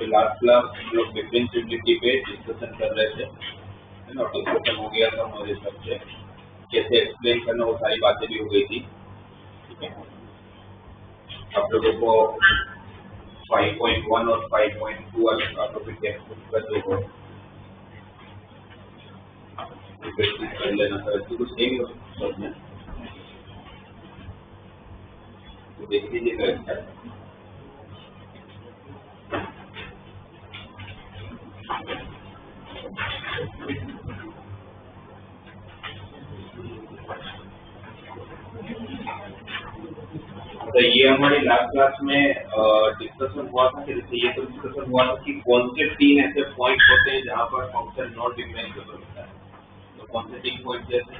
Last class लोग differentiability पे discussion कर रहे थे, है ना। डिस्कशन हो गया था हमारे सबसे, कैसे एक्सप्लेन करना, वो सारी बातें भी हो गई थी। ठीक है, आप लोगों को 5.1 और 5.2 आप लोग टेक्स्ट बुक का जो हो कर लेना था। ऐसी कुछ नहीं हो सब में, तो देख लीजिएगा। तो ये हमारी लास्ट क्लास में डिस्कशन हुआ था कि जैसे ये तो डिस्कशन हुआ था कि कौन से 3 ऐसे पॉइंट होते हैं जहाँ पर फंक्शन नॉन डिफरेंशिएबल होता है। तो कौन से 3 पॉइंट जैसे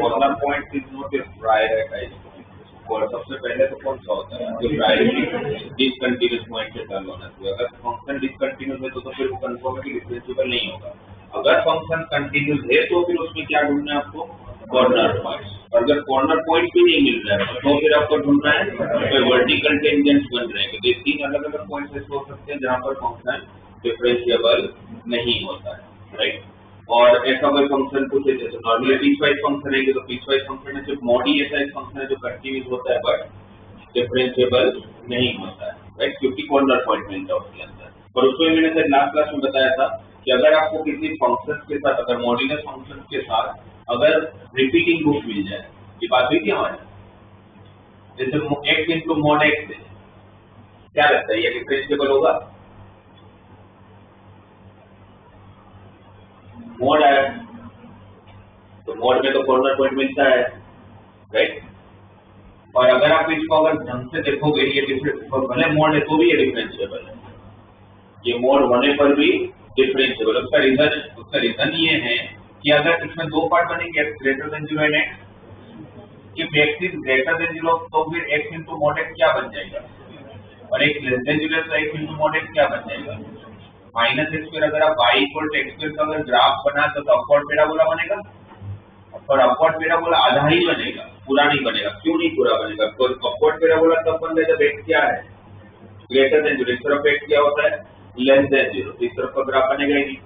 corner point is not a prioritised point. और सबसे पहले तो कौन सा होता है जो प्रायोरिटी डिसकंटिन्यूअस पॉइंट से चालू होना चाहिए। अगर फंक्शन डिसकंटिन्यूअस है तो फिर वो कंफर्म है कि डिफरेंशिएबल नहीं होगा। अगर फंक्शन कंटिन्यूअस है तो फिर उसमें क्या ढूंढना है आपको, कॉर्नर पॉइंट। और अगर कॉर्नर पॉइंट भी नहीं मिल रहा है तो फिर आपको ढूंढना है तो वर्टिकल टेंजेंट्स बन रहे हैं। ये 3 अलग अलग पॉइंट्स ऐसे हो सकते हैं जहाँ पर फंक्शन डिफरेंशिएबल नहीं होता है, राइट। और ऐसा कोई फंक्शन कुछ है जैसे नॉर्मली पीसवाइज फंक्शन है, तो पीसवाइज फंक्शन में सिर्फ मॉड ही ऐसा एक फंक्शन है जो कंटिन्यूअस होता है बट डिफरेंशिएबल नहीं होता है, राइट, क्योंकि कॉर्नर पॉइंट मिलता है उसके अंदर। और उसमें मैंने शायद लास्ट क्लास में बताया था कि अगर आपको किसी फंक्शन के साथ, अगर मॉड्यूलस फंक्शन के साथ अगर रिपीटिंग रूट मिल जाए, ये बात हुई थी हमारे, जैसे एक्स इंटू मॉड एक्स है, क्या लगता है ये डिफरेंशिएबल होगा? मॉड आया तो मॉड में तो कॉर्नर पॉइंट मिलता है, राइट। और अगर आप इसको अगर ढंग से देखोगे ये भले मोड है तो भी ये डिफरेंशिएबल है, ये मोड होने पर भी डिफरेंशिएबल। उसका रीजन ये है कि अगर इसमें दो पार्ट बनेंगे x greater then 0 and x, if x is greater than 0 तो फिर x इनटू mod x क्या बन जाएगा, और x लेस देन 0 तो x इनटू mod x क्या बन जाएगा, माइनस x स्क्वायर। अगर आप y equal to x square का अगर ग्राफ बना तो अपवर्ड पैराबोला बनेगा, और अपवर्ड पैराबोला आधा ही बनेगा, पूरा नहीं बनेगा। क्यों नहीं पूरा बनेगा? तो अपवर्ड पैराबोला तब बनता है जब x क्या है ग्रेटर देन 0, इस तरफ x क्या होता है लेस देन 0, इस तरफ का ग्राफ बनेगा ही नहीं।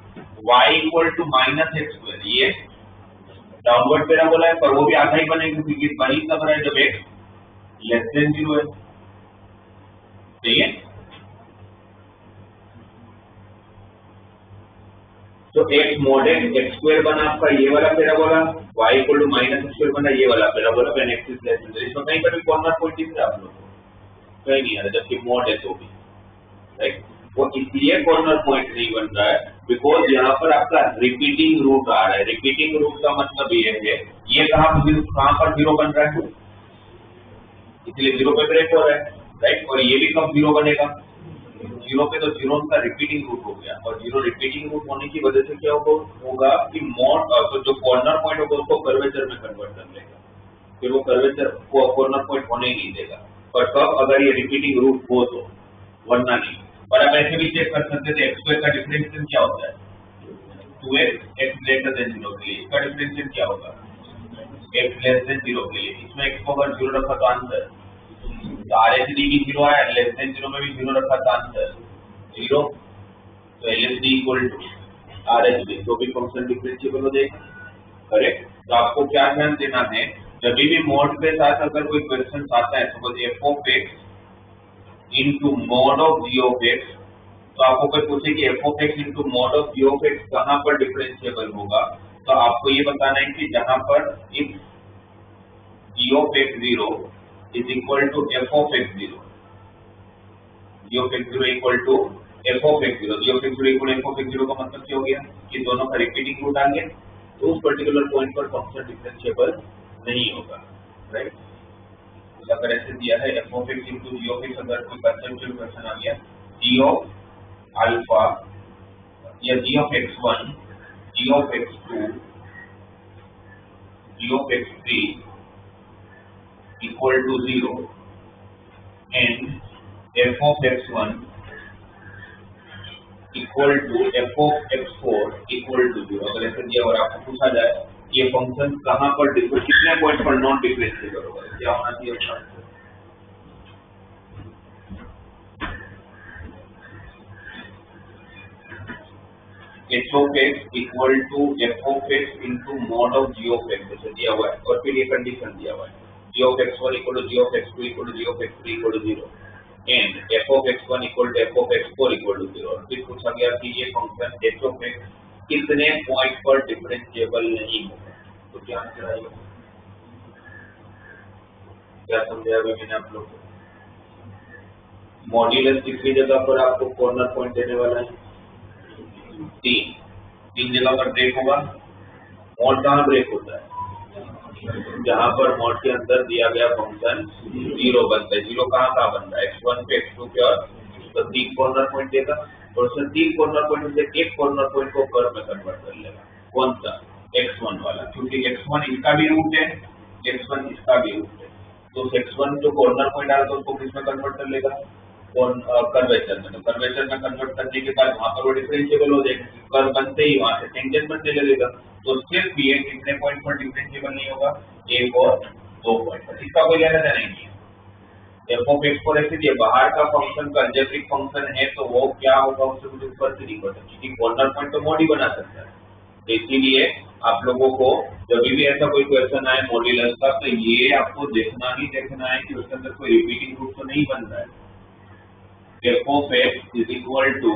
y equal to minus x square ये डाउनवर्ड पैराबोला है, पर वो भी आधा ही बनेगा क्योंकि वही तब है जब x लेस देन 0 है। ठीक है, तो x mod x स्क्वायर बना आपका ये वाला parabola, y equal to minus x square बना ये वाला parabola, when x is less than 0। इसमें कहीं पर भी कॉर्नर पॉइंट दिख रहा है आप लोगों को? कहीं नहीं आ रहा, जबकि mod है तो भी राइट। वो इसलिए कॉर्नर पॉइंट नहीं बन रहा है बिकॉज यहाँ पर आपका रिपीटिंग रूट आ रहा है। रिपीटिंग रूट का मतलब ये है ये कहाँ पर जीरो बन रहा है, इसलिए जीरो पे ब्रेक हो रहा है राइट। और ये भी कब जीरो बनेगा, जीरो पे, तो जीरो का रिपीटिंग रूट हो गया, और जीरो रिपीटिंग रूट होने की वजह से क्या होगा कि मोड तो जो कॉर्नर पॉइंट होगा उसको कर्वेचर में कन्वर्ट कर लेगा, फिर वो कर्वेचर को कॉर्नर पॉइंट होने ही नहीं देगा। और तब अगर ये रिपीटिंग रूट हो तो, वरना नहीं। और आप ऐसे भी चेक कर सकते थे एक्स स्क्वायर का डिफरेंशियल क्या होता है 2x x ग्रेटर देन 0 के लिए, इसका डिफरेंशियल क्या होगा x लेस देन 0 के लिए। इसमें x को अगर 0 रखा तो आंसर, तो RHD भी 0 आया, लेस देन 0 में भी 0 रखा तो आंसर 0, तो LHD इक्वल टू RHD, तो भी फंक्शन डिफरेंशिएबल हो जाएगा। करेक्ट। तो आपको क्या ध्यान देना है, जब भी मोड के साथ अगर कोई क्वेश्चन आता है suppose f of x into mod of g of x, तो आपको कोई पूछे कि f of x into mod of g of x कहाँ पर डिफरेंशिएबल होगा, तो आपको ये बताना है कि जहाँ पर if g of x 0 is equal to f of x 0, g of x 0 equal to f of x 0, g of x 0 equal to f of x 0 का मतलब क्या हो गया कि दोनों का रिपीटिंग रूट आ गया, तो उस पर्टिकुलर पॉइंट पर फंक्शन डिफरेंशिएबल नहीं होगा राइट। अगर ऐसे दिया है f of x into g of x, अगर कोई कंसेप्चुअल क्वेश्चन आ गया g of अल्फा या g of x1, g of x2, g of x3 equal to 0 and f of x1 equal to f of x4 equal to 0, अगर ऐसे दिया और आपको पूछा जाए ये फंक्शन कहाँ पर कितने पॉइंट पर नॉन डिफरेंशिएबल होगा, क्या होना चाहिए उसका answer? h of x equal to f of x into mod of g of x जैसे दिया हुआ है, और फिर ये कंडीशन दिया हुआ है g of x1 equal to g of x2 equal to g of x3 equal to 0 and f of x1 equal to f of x4 equal to 0, और फिर पूछा गया कि ये फंक्शन h of x कितने पॉइंट पर differentiable नहीं होगा, तो क्या आंसर आएगा? क्या समझा अभी मैंने आप लोग को? मॉड्यूलस कितनी जगह पर आपको कॉर्नर पॉइंट देने वाला है? तीन जगह पर ब्रेक होगा। मॉड कहाँ ब्रेक होता है? जहां पर मॉड के अंदर दिया गया फंक्शन 0 बनता है। 0 कहाँ बनता है? x1 पे x2 पे, और तो 3 कॉर्नर पॉइंट देगा, और उसमें 3 कॉर्नर पॉइंट में से एक कॉर्नर पॉइंट को कर्व में कन्वर्ट कर लेगा। कौन सा? x1 वाला, क्योंकि x1 इसका भी रूट है, x1 इसका भी रूट है, तो x1 जो कॉर्नर पॉइंट आ रहा है उसको किसमें कन्वर्ट कर लेगा? कर्वेचर में। तो कर्वेचर में कन्वर्ट करने के बाद वहां पर वो डिफरेंशिएबल हो जाएगा, कर्व बनते ही वहां से टेंजेंट बनने लगेगा, तो सिर्फ ये कितने पॉइंट पर डिफरेंशिएबल नहीं होगा? 1 और 2 पॉइंट पर। इसका कोई लेना देना नहीं है। f of x को ऐसे दिया, बाहर का फंक्शन का अलजेब्रिक फंक्शन है, तो वो क्या होगा उससे कुछ ऊपर से नहीं पता, क्योंकि कॉर्नर पॉइंट तो मॉड ही बना सकता है। तो इसीलिए आप लोगों को जब भी ऐसा कोई क्वेश्चन आए मॉड्यूलस का, तो ये आपको देखना है कि उसके अंदर कोई रिपीटिंग रूट तो नहीं बन रहा है। f of x is equal to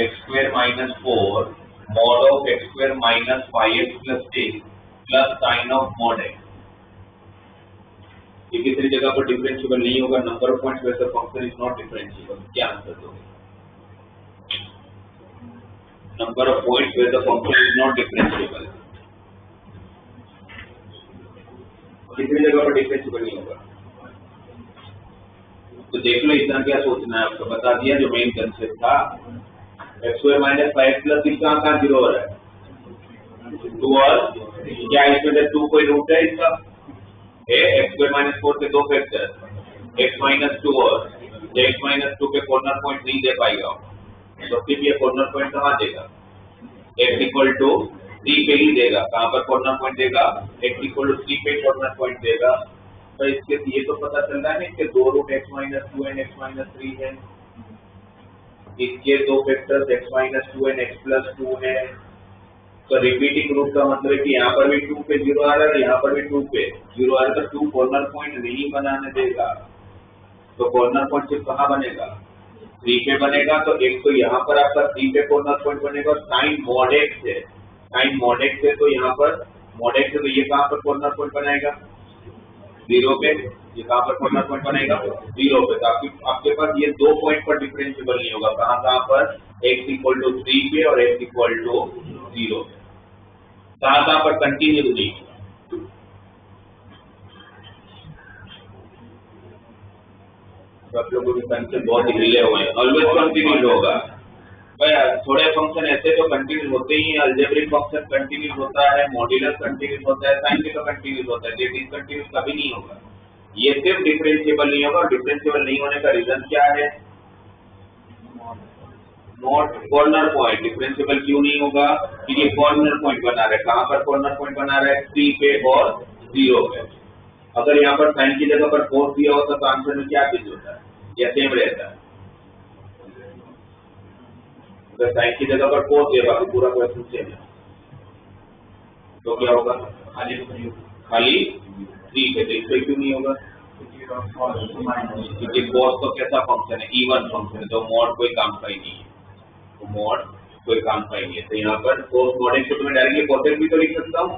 x square minus 4 mod of x square minus 5x plus 6 plus sin of mod x। ये किसी जगह पर डिफरेंशिएबल नहीं होगा, number of points where the function is not differentiable. क्या answer दोगे? Number of points where the function is not differentiable. कितनी जगह पर डिफरेंशिएबल नहीं होगा। तो देख लो इतना क्या सोचना है, आपको बता दिया जो मेन कंसेप्ट था। एक्स स्क्वायर माइनस 5 प्लस 6 कहाँ 0 हो रहा है 2 और क्या इसमें से 2 कोई रूट है इसका, एक्स स्क्वायर माइनस 4 के दो फैक्टर एक्स माइनस 2 और एक्स माइनस 2 पे कॉर्नर पॉइंट नहीं दे पाएगा, तो फिर ये कॉर्नर पॉइंट कहाँ देगा, एक्स इक्वल टू 3 पे ही देगा। कहाँ पर कॉर्नर पॉइंट देगा, एक्स इक्वल टू 3 पे कॉर्नर पॉइंट देगा। तो इसके ये तो पता चल रहा है ना, इसके दो root x minus 2 and x minus 3 है, इसके दो factors x minus 2 and x plus 2 है। तो रिपीटिंग रूट का मतलब है कि यहाँ पर भी 2 पे 0 आ रहा है, यहाँ पर भी 2 पे 0 आ रहा है, तो 2 कॉर्नर पॉइंट नहीं बनाने देगा। तो कॉर्नर पॉइंट सिर्फ कहाँ बनेगा, 3 पे बनेगा। तो एक तो यहाँ पर आपका 3 पे कॉर्नर पॉइंट बनेगा, और साइन मॉड एक्स है, साइन मॉड एक्स है, तो यहाँ पर मॉड एक्स है, तो ये कहाँ पर कॉर्नर पॉइंट बनाएगा 0 पे, ये कहाँ पर कॉर्नर पॉइंट बनेगा 0 पे। तो आपके पास ये दो पॉइंट पर डिफरेंशिएबल नहीं होगा, कहाँ पर x इक्वल टू 3 पे और x इक्वल टू 0 पे, कहाँ पर कंटिन्यू नहीं होगा। आप लोगों के कंसेप्ट बहुत हिले हुए हैं, ऑलवेज कंटिन्यूड होगा भाई। थोड़े फंक्शन ऐसे तो कंटिन्यूस होते ही, अलजेब्रिक फंक्शन कंटिन्यूस होता है, मॉड्यूलस कंटिन्यूस होता है, साइन का कंटिन्यूस होता है, ये डिसकंटिन्यूस कभी नहीं होगा। ये सिर्फ डिफरेंशिएबल नहीं होगा, डिफरेंशिएबल नहीं होने का रीजन क्या है, नॉट कॉर्नर पॉइंट। डिफरेंशिएबल क्यों नहीं होगा, कि ये कॉर्नर पॉइंट बना रहा है, कहाँ पर कॉर्नर पॉइंट बना रहा है 3 पे और 0 पे। अगर यहाँ पर साइन की जगह पर कोस दिया होता तो आंसर में क्या चीज होता है, या सेम रहता है। अगर साइन की जगह पर कोस दिया, बाकी पूरा क्वेश्चन सेम है, तो क्या होगा, खाली 3 पे, तो क्यों नहीं होगा, क्योंकि कोस तो कैसा फंक्शन है, इवन फंक्शन है, तो मॉड कोई काम का ही नहीं है, तो मॉड कोई काम का ही नहीं है। तो यहाँ पर कोस मॉड एक्स, तो मैं डायरेक्टली कोसेक भी तो लिख सकता हूँ,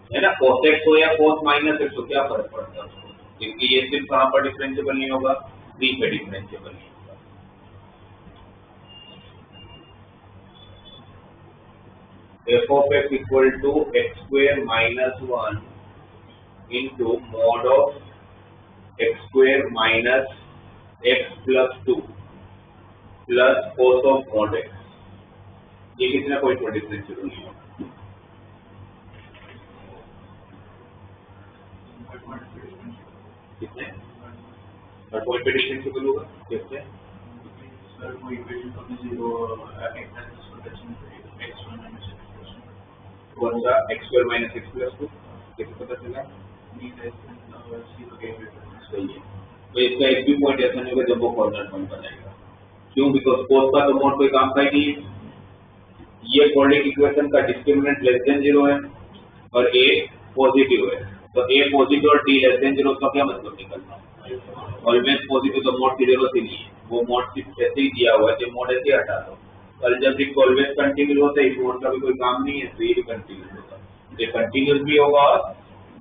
है ना, कोसेक हो या कोस माइनस एक्स हो, क्या फर्क पड़ता है उसको, क्योंकि ये सिर्फ कहाँ पर डिफरेंशिएबल नहीं होगा, 3 पे डिफरेंशिएबल नहीं होगा। f of x equal to x square minus 1 into mod of x square minus x plus 2 plus cos of mod x, ये कितना कोई डिफरेंशिएबल नहीं होगा। कितने और पॉइंट पे डिफरेंशिएबल होगा कितने, सर कोई इक्वेशन तो 0 कौन सा x square minus x plus 2, कैसे पता चला, सही है। तो इसका एक भी पॉइंट ऐसा नहीं होगा जब वो कॉर्नर पॉइंट बनाएगा, क्यों, बिकॉज कोस का तो मॉड कोई काम का ही नहीं है। ये क्वाड्रेटिक इक्वेशन का डिस्क्रिमिनेंट लेस देन 0 है और a पॉजिटिव है, तो a पॉजिटिव और d लेस देन 0 का क्या मतलब निकलना, ऑलवेज पॉजिटिव, तो मॉड की जरूरत ही नहीं है, वो मॉड सिर्फ ऐसे ही दिया हुआ है, जो मॉड ऐसे हटा दो। अलजेब्रिक ऑलवेज कंटिन्यूस होता है, इस मॉड का भी कोई काम नहीं है, तो ये भी कंटिन्यूस होगा, ये कंटिन्यूस भी होगा और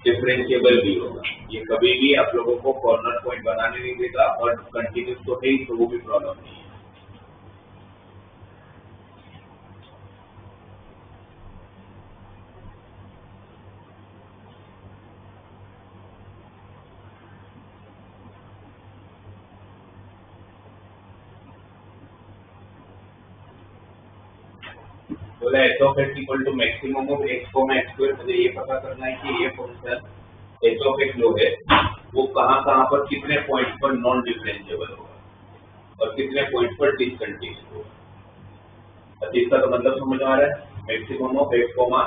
डिफरेंशिएबल भी होगा। ये कभी भी आप लोगों को कॉर्नर पॉइंट बनाने नहीं देगा, और कंटिन्यूस तो है ही, तो वो भी प्रॉब्लम नहीं है। बोला H of x equal to maximum of x को एक्स स्क्वायर, मुझे ये पता करना है कि ये फंक्शन एच ऑफ एक्स जो है वो कहाँ पर कितने पॉइंट पर नॉन डिफरेंशिएबल होगा और कितने पॉइंट पर डिसकंटिन्यूअस होगा। इसका तो मतलब समझ आ रहा है, maximum of x comma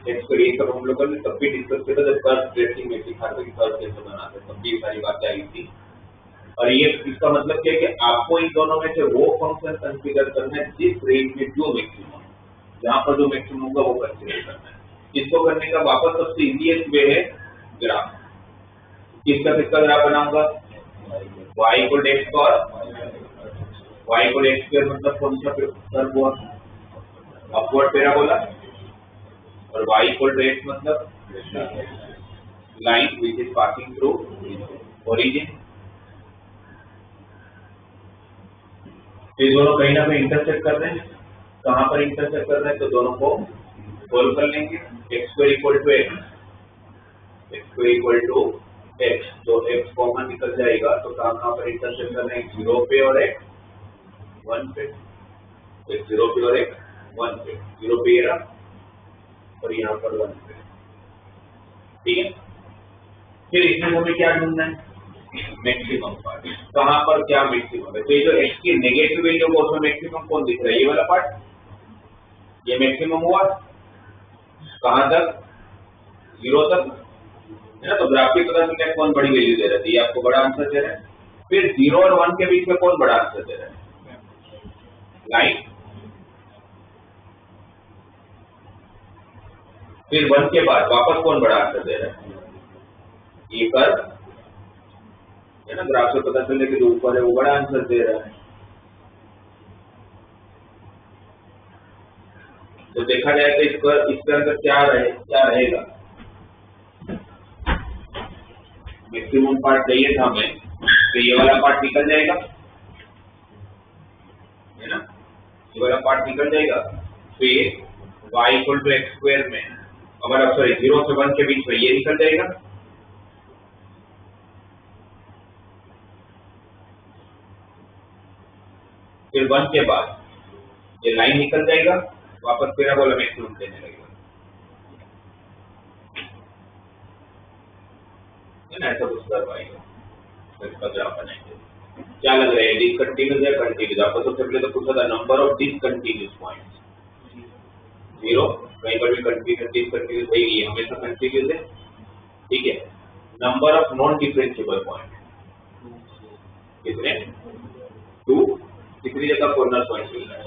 x को, ये सब हम लोगों ने तब भी डिस्कस किया था जब कर्व ट्रेसिंग में सिखा था कि कर्व कैसे बनाते, तब भी सारी बातें आई थी। और ये इसका मतलब क्या है कि आपको इन दोनों में से वो फंक्शन कंसीडर करना है जिस रेंज में जो मैक्सिमम, जहाँ पर जो मैक्सिमम होगा वो कंसीडर करना है। इसको करने का वापस सबसे इजीएस्ट वे है ग्राफ। किसका ग्राफ बनाऊंगा, y इक्वल एक्स पर y इक्वल एक्स स्क्वायर, मतलब कौन सा कर्व हुआ, अपवर्ड पैराबोला, और y इक्वल टू एक्स मतलब line which is passing through origin. ये दोनों कहीं ना कहीं इंटरसेक्ट कर रहे हैं, कहाँ पर इंटरसेक्ट कर रहे हैं, तो दोनों को सोल्व कर लेंगे। X square equal to x, x2 equal to x, तो x कॉमन निकल जाएगा, तो कहाँ पर इंटरसेक्ट करना है, 0 पे और x 1 पे, x 0 पे और x 1 पे, 0 पे ये रहा और यहाँ पर 1 पे, ठीक है। फिर इसमें हमें क्या ढूंढना है, मैक्सिमम पार्ट, कहाँ पर क्या मैक्सिमम है, तो ये जो x की नेगेटिव वैल्यू को उसमें मैक्सिमम कौन दिख रहा है, ये वाला पार्ट, ये मैक्सिमम हुआ कहाँ तक, 0 तक है ना। तो ग्राफ के पता चलता है कौन बड़ी वैल्यू दे रहा है, ये आपको बड़ा आंसर दे रहा है। फिर 0 और 1 के बीच में कौन बड़ा आंसर दे रहा है, लाइन। फिर 1 के बाद वापस कौन बड़ा आंसर दे रहा है, ये कर्व है ना। ग्राफ से पता चले कि जो ऊपर है वो बड़ा आंसर दे रहा है। तो देखा जाए तो इसके अंदर क्या रहेगा, मैक्सिमम पार्ट चाहिए था हमें, तो ये वाला पार्ट निकल जाएगा, है ना, ये वाला पार्ट निकल जाएगा। फिर y equal to x square में, अगर आप सॉरी 0 से 1 के बीच में ये निकल जाएगा, फिर 1 के बाद ये लाइन निकल जाएगा, वापस पैराबोला मैक्सिमम देने लगेगा, है ना, ऐसा कुछ कर पाएगा। तो इसका ग्राफ बनाएंगे, क्या लग रहा है, डिसकंटिन्यूअस या कंटिन्यूअस। आपको सबसे पहले तो पूछा था नंबर ऑफ डिसकंटिन्यूअस पॉइंट्स, 0, कहीं पर भी कंटिन्यूअस डिसकंटिन्यूअस है, ये हमेशा कंटिन्यूअस है, ठीक है। Number of non differentiable point कितने, 2, कितनी जगह कॉर्नर पॉइंट मिल रहा है,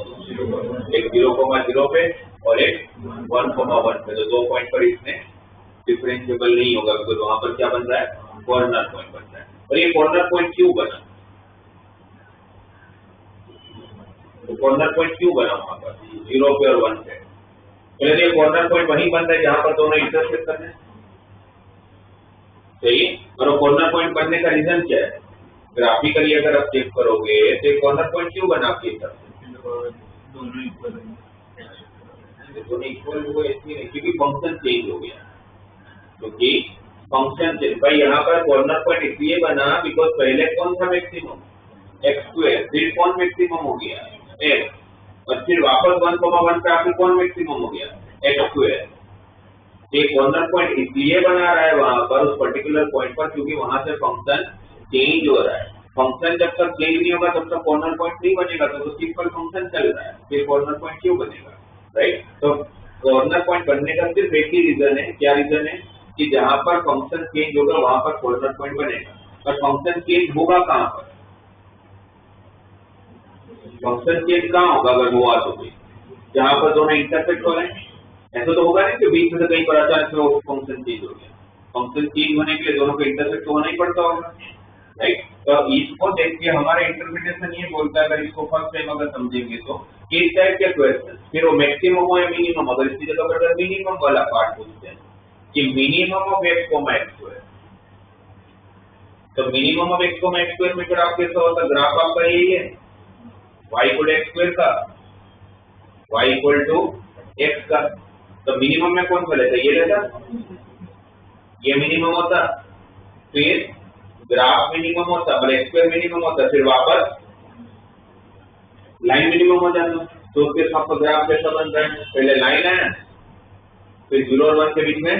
एक 0,0 पे और एक 1,1 पे, तो 2 पॉइंट पर इसमें डिफरेंशिएबल नहीं होगा, क्योंकि वहां पर क्या बन रहा है, कॉर्नर पॉइंट बन रहा है। और ये कॉर्नर पॉइंट क्यों बना, तो कॉर्नर पॉइंट क्यों बना वहां पर 0 पे और 1 पे, पहले ये कॉर्नर पॉइंट वहीं बन रहा है जहां पर दोनों इंटरसेक्ट कर रहे हैं, सही। और वो कॉर्नर पॉइंट बनने का रीजन क्या है, ग्राफिकली अगर आप चेक करोगे तो कॉर्नर पॉइंट क्यों बना आपके हिसाब से, दोनों इक्वल हुए इसलिए क्योंकि फंक्शन चेंज हो गया, क्योंकि फंक्शन चेंज भाई। यहाँ पर कॉर्नर पॉइंट इसलिए बना बिकॉज पहले कौन था मैक्सिमम, x2, फिर कौन मैक्सिमम हो गया, x, और फिर वापस 1,1 पे आकर कौन मैक्सिमम हो गया, x2। एक कॉर्नर पॉइंट इसलिए बना रहा है वहां पर उस पर्टिकुलर पॉइंट पर क्योंकि वहां से फंक्शन चेंज हो रहा है। फंक्शन जब तक चेंज नहीं होगा तब तक कॉर्नर पॉइंट नहीं बनेगा, तो सिंपल फंक्शन चल रहा है, फिर कॉर्नर पॉइंट क्यों बनेगा, राइट। तो कॉर्नर पॉइंट बनने का सिर्फ एक ही रीजन है, क्या रीजन है, कि जहां पर फंक्शन चेंज होगा वहां पर कॉर्नर पॉइंट बनेगा। पर फंक्शन चेंज होगा कहां पर, फंक्शन चेंज कहां होगा अगर हुआ तो भी, जहां पर दोनों इंटरसेक्ट हो रहे हैं। ऐसा तो होगा नहीं कि बीच में से कहीं पर अचानक से वो फंक्शन चेंज हो गया, फंक्शन चेंज होने के लिए दोनों को इंटरसेक्ट होना ही पड़ता होगा, राइट। तो इसको देख के हमारा इंटरप्रिटेशन ये बोलता है, अगर इसको फर्स्ट टाइम अगर समझेंगे तो इस टाइप के क्वेश्चन, फिर वो मैक्सिमम हो या मिनिमम, अगर इसकी जगह पर अगर मिनिमम वाला पार्ट पूछते हैं कि मिनिमम ऑफ x, x2, तो मिनिमम ऑफ x, x2 में ग्राफ कैसा होता है, ग्राफ आपका यही है y इक्वल टू x2 का, y इक्वल टू x का, तो मिनिमम में कौन सा लेता, ये लेता, ये मिनिमम होता, फिर ग्राफ मिनिमम होता, x2 मिनिमम होता, फिर वापस लाइन मिनिमम हो जाता। तो उसके साथ ग्राफ कैसा बन रहा है, पहले लाइन है, फिर 0 और 1 के बीच में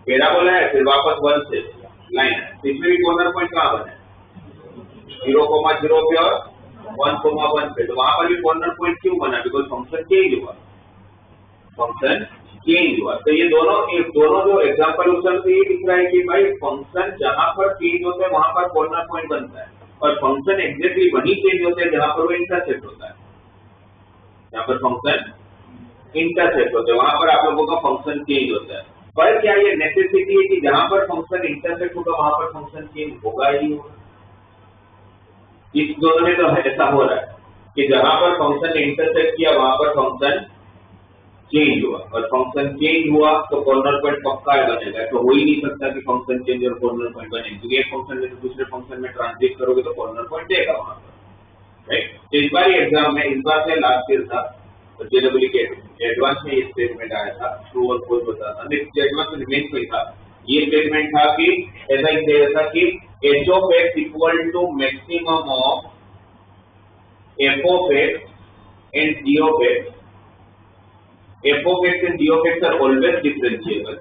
पैराबोला है, फिर वापस 1 से लाइन है। इसमें भी कॉर्नर पॉइंट कहाँ बना है, 0,0 पे और 1,1 पे, तो वहां पर भी कॉर्नर पॉइंट क्यों बना, बिकॉज फंक्शन चेंज हुआ, फंक्शन चेंज हुआ। तो ये दोनों जो एग्जांपल उत्तर से ये दिख रहा है कि भाई फंक्शन जहां पर चेंज होता है वहां पर कॉर्नर पॉइंट बनता है, और फंक्शन एग्जैक्टली वही चेंज होता है जहां पर वो इंटरसेक्ट होता है, जहां पर फंक्शन इंटरसेक्ट होता है वहां पर आप लोगों का फंक्शन चेंज होता है। पर क्या ये नेसेसिटी है कि जहां पर फंक्शन इंटरसेक्ट होगा वहां पर फंक्शन चेंज होगा ही होगा, इस दोनों में तो ऐसा हो रहा है कि जहां पर फंक्शन ने इंटरसेक्ट किया वहां पर फंक्शन चेंज हुआ, और फंक्शन चेंज हुआ तो कॉर्नर पॉइंट पक्का बनेगा। तो हो ही नहीं सकता कि फंक्शन चेंज और कॉर्नर पॉइंट बने, क्योंकि एक फंक्शन में दूसरे फंक्शन में ट्रांसलेट करोगे तो कॉर्नर पॉइंट देगा वहां पर, राइट। तो इस बार एग्जाम में, इस बार से लास्ट ईयर था तो जेडब्ल्यू के एडवांस में ये स्टेटमेंट आया था, ट्रू और फॉल्स बताता था, एडवांस में मेंस में था, ये स्टेटमेंट था कि ऐसा था कि h of x equal to maximum of f of x and g of x. f of x and g of x are always differentiable.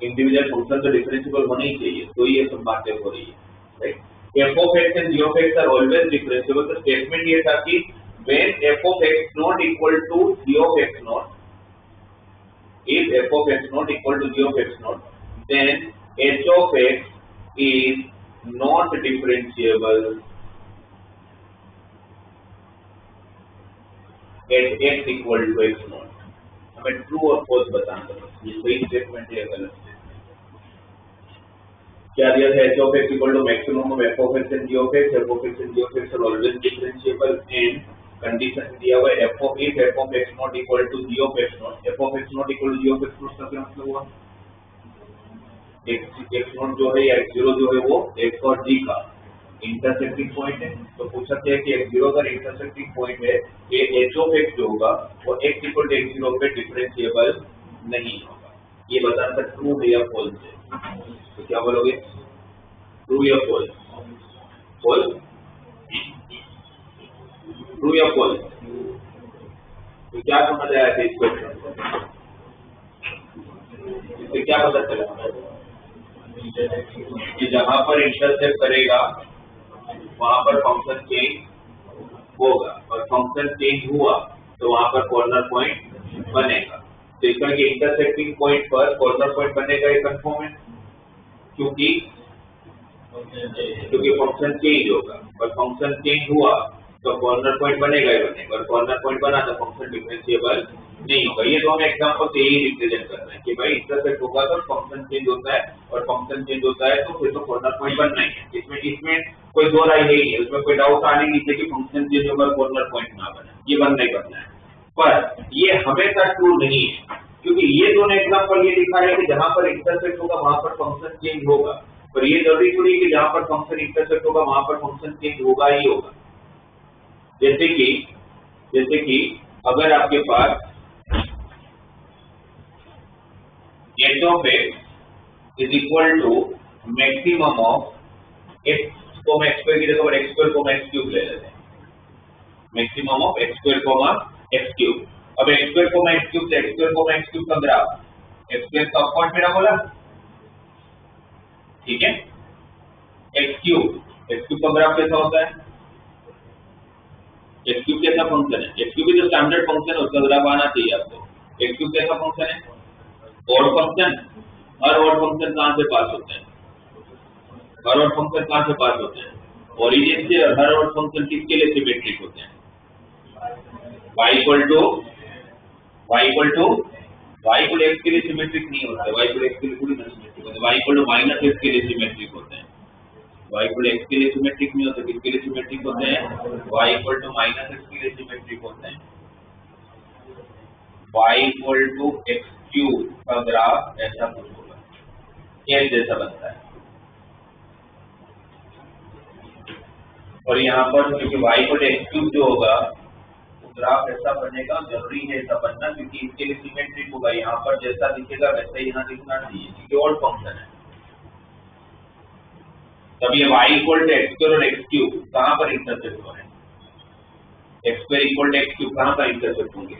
Individual function तो डिफरेंशिएबल होने ही चाहिए, तो ये सब बातें हो रही है, right? f of x and g of x are always differentiable. तो स्टेटमेंट ये था कि when f of x not equal to g of x not, if f of x not equal to g of x not, then h of x is not differentiable at x equal to x not. हमें true और false बताना है, ये सही statement है या गलत statement. क्या दिया था? h of x equal to maximum of f of x and g of x. f of x and g of x are always differentiable and condition दिया हुआ है f of x not equal to g of x not. f of x not equal to g of x not का क्या मतलब हुआ? x not जो है या x0 जो है वो x और g का इंटरसेक्टिंग पॉइंट है। तो पूछा है कि x0 का इंटरसेक्टिंग पॉइंट है, ये h of x जो होगा वो x equal to x0 पे डिफरेंशिएबल नहीं होगा। ये बताना ट्रू है या फॉल्स है। तो क्या बोलोगे? ट्रू या फॉल्स? फॉल्स? ट्रू या फॉल्स? तो क्या समझ आया था इस क्वेश्चन को? इससे क्या पता चला कि जहां पर इंटरसेक्ट करेगा वहां पर फंक्शन चेंज होगा, और फंक्शन चेंज हुआ तो वहां पर कॉर्नर पॉइंट बनेगा। तो इसका कि इंटरसेक्टिंग पॉइंट पर कॉर्नर पॉइंट बनेगा ये कंफर्म है, क्योंकि फंक्शन चेंज होगा, और फंक्शन चेंज हुआ तो कॉर्नर पॉइंट बनेगा ही बनेगा, और कॉर्नर पॉइंट बना तो फंक्शन डिफरेंशिएबल नहीं होगा। ये दोनों एग्जांपल से यही रिप्रेजेंट कर रहे हैं कि भाई इंटरसेक्ट होगा तो फंक्शन चेंज होता है, और फंक्शन चेंज होता है तो फिर तो कॉर्नर पॉइंट बनना ही है। इसमें कोई दो राय नहीं है, उसमें कोई डाउट आने नहीं चाहिए कि फंक्शन चेंज होगा कॉर्नर पॉइंट ना बने, ये बनना ही बनना है। पर ये हमेशा ट्रू नहीं है, क्योंकि ये दोनों एग्जांपल ये दिखा रहे हैं कि जहां पर इंटरसेक्ट होगा वहां पर फंक्शन चेंज होगा, पर ये जरूरी थोड़ी कि जहां पर फंक्शन इंटरसेक्ट होगा वहां पर फंक्शन चेंज होगा ही होगा। जैसे कि अगर आपके पास h of x is equal to maximum of x को x स्क्वायर की जगह पर x स्क्वायर को x क्यूब ले लेते हैं, maximum of x square comma x cube. अब x square comma x cube से x square comma x cube का ग्राफ, x स्क्वायर का पॉइंट मेरा बोला, ठीक है? x क्यूब का ग्राफ कैसा होता है? x क्यूब कैसा फंक्शन है? x क्यूब जो स्टैंडर्ड फंक्शन है उसका ग्राफ आना चाहिए आपको। x क्यूब कैसा फंक्शन है? Odd function. हर ऑड फंक्शन कहां से पास होते हैं? हर ऑड फंक्शन कहां से पास होते हैं? ओरिजिन से। और हर ऑड फंक्शन किसके लिए सिमेट्रिक होते हैं? y इक्वल टू x के लिए सिमेट्रिक नहीं होता है, y इक्वल x के लिए थोड़ी ना सिमेट्रिक होता है, y equal to minus x के लिए सिमेट्रिक होते हैं। y इक्वल x के लिए सिमेट्रिक नहीं होते, किसके लिए सिमेट्रिक होते हैं? y equal to minus x के लिए सिमेट्रिक होते हैं। y equal to x cube का ग्राफ ऐसा कुछ होगा, एल जैसा बनता है। और यहाँ पर क्योंकि y इक्वल x क्यूब जो होगा ग्राफ ऐसा बनेगा, जरूरी है ऐसा बनना, क्योंकि इसके लिए सिमेट्रिक होगा। यहाँ पर जैसा दिखेगा वैसा ही यहाँ दिखना चाहिए, क्योंकि ऑड फंक्शन है। तब ये y equal to x square और x क्यूब कहाँ पर इंटरसेक्ट हो रहे हैं? x square equal to x cube कहाँ पर इंटरसेक्ट होंगे?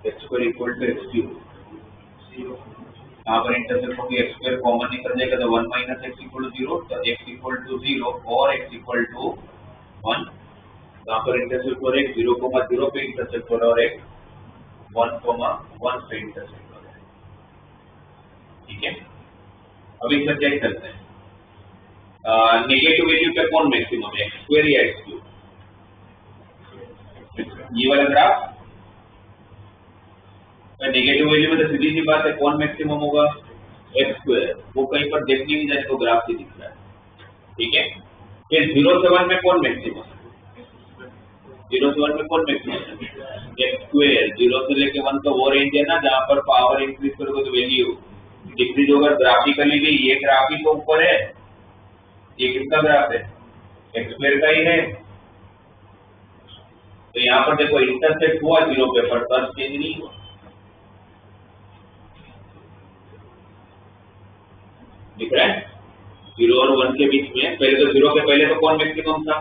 x square equal to x cube यहाँ पर इंटरसेक्ट होंगे। x स्क्वायर कॉमन निकल जाएगा तो 1 माइनस x इक्वल टू 0, तो x इक्वल टू 0 और x इक्वल टू 1। यहाँ पर इंटरसेक्ट हो रहा है 0,0 पे इंटरसेक्ट हो रहा है, और एक 1,1 पे इंटरसेक्ट हो रहा है, ठीक है? अभी इसमें चेक करते हैं नेगेटिव वैल्यू पे कौन मैक्सिमम है, x स्क्वायर या x क्यूब? ये वाला ग्राफ नेगेटिव वैल्यू में तो सीधी सी बात है कौन मैक्सिमम होगा? x square. वो कहीं पर देखने नहीं जाने तो ग्राफ से दिख रहा है, ठीक है? फिर 0 से 1 में कौन मैक्सिमम है? 0 से 1 में कौन मैक्सिमम है? x square. 0 से लेके 1 तो वो रेंज है ना जहाँ पर पावर इंक्रीज करोगे तो वैल्यू डिक्रीज होगा। ग्राफिकली भी ये ग्राफ ही तो ऊपर है, ये किसका ग्राफ है? x स्क्वायर का ही है। तो यहाँ पर देखो इंटरसेक्ट हुआ 0 पे, पर कर्व चेंज नहीं हुआ। दिख रहा है? 0 और 1 के बीच में पहले तो 0 के पहले तो कौन मैक्सिमम था?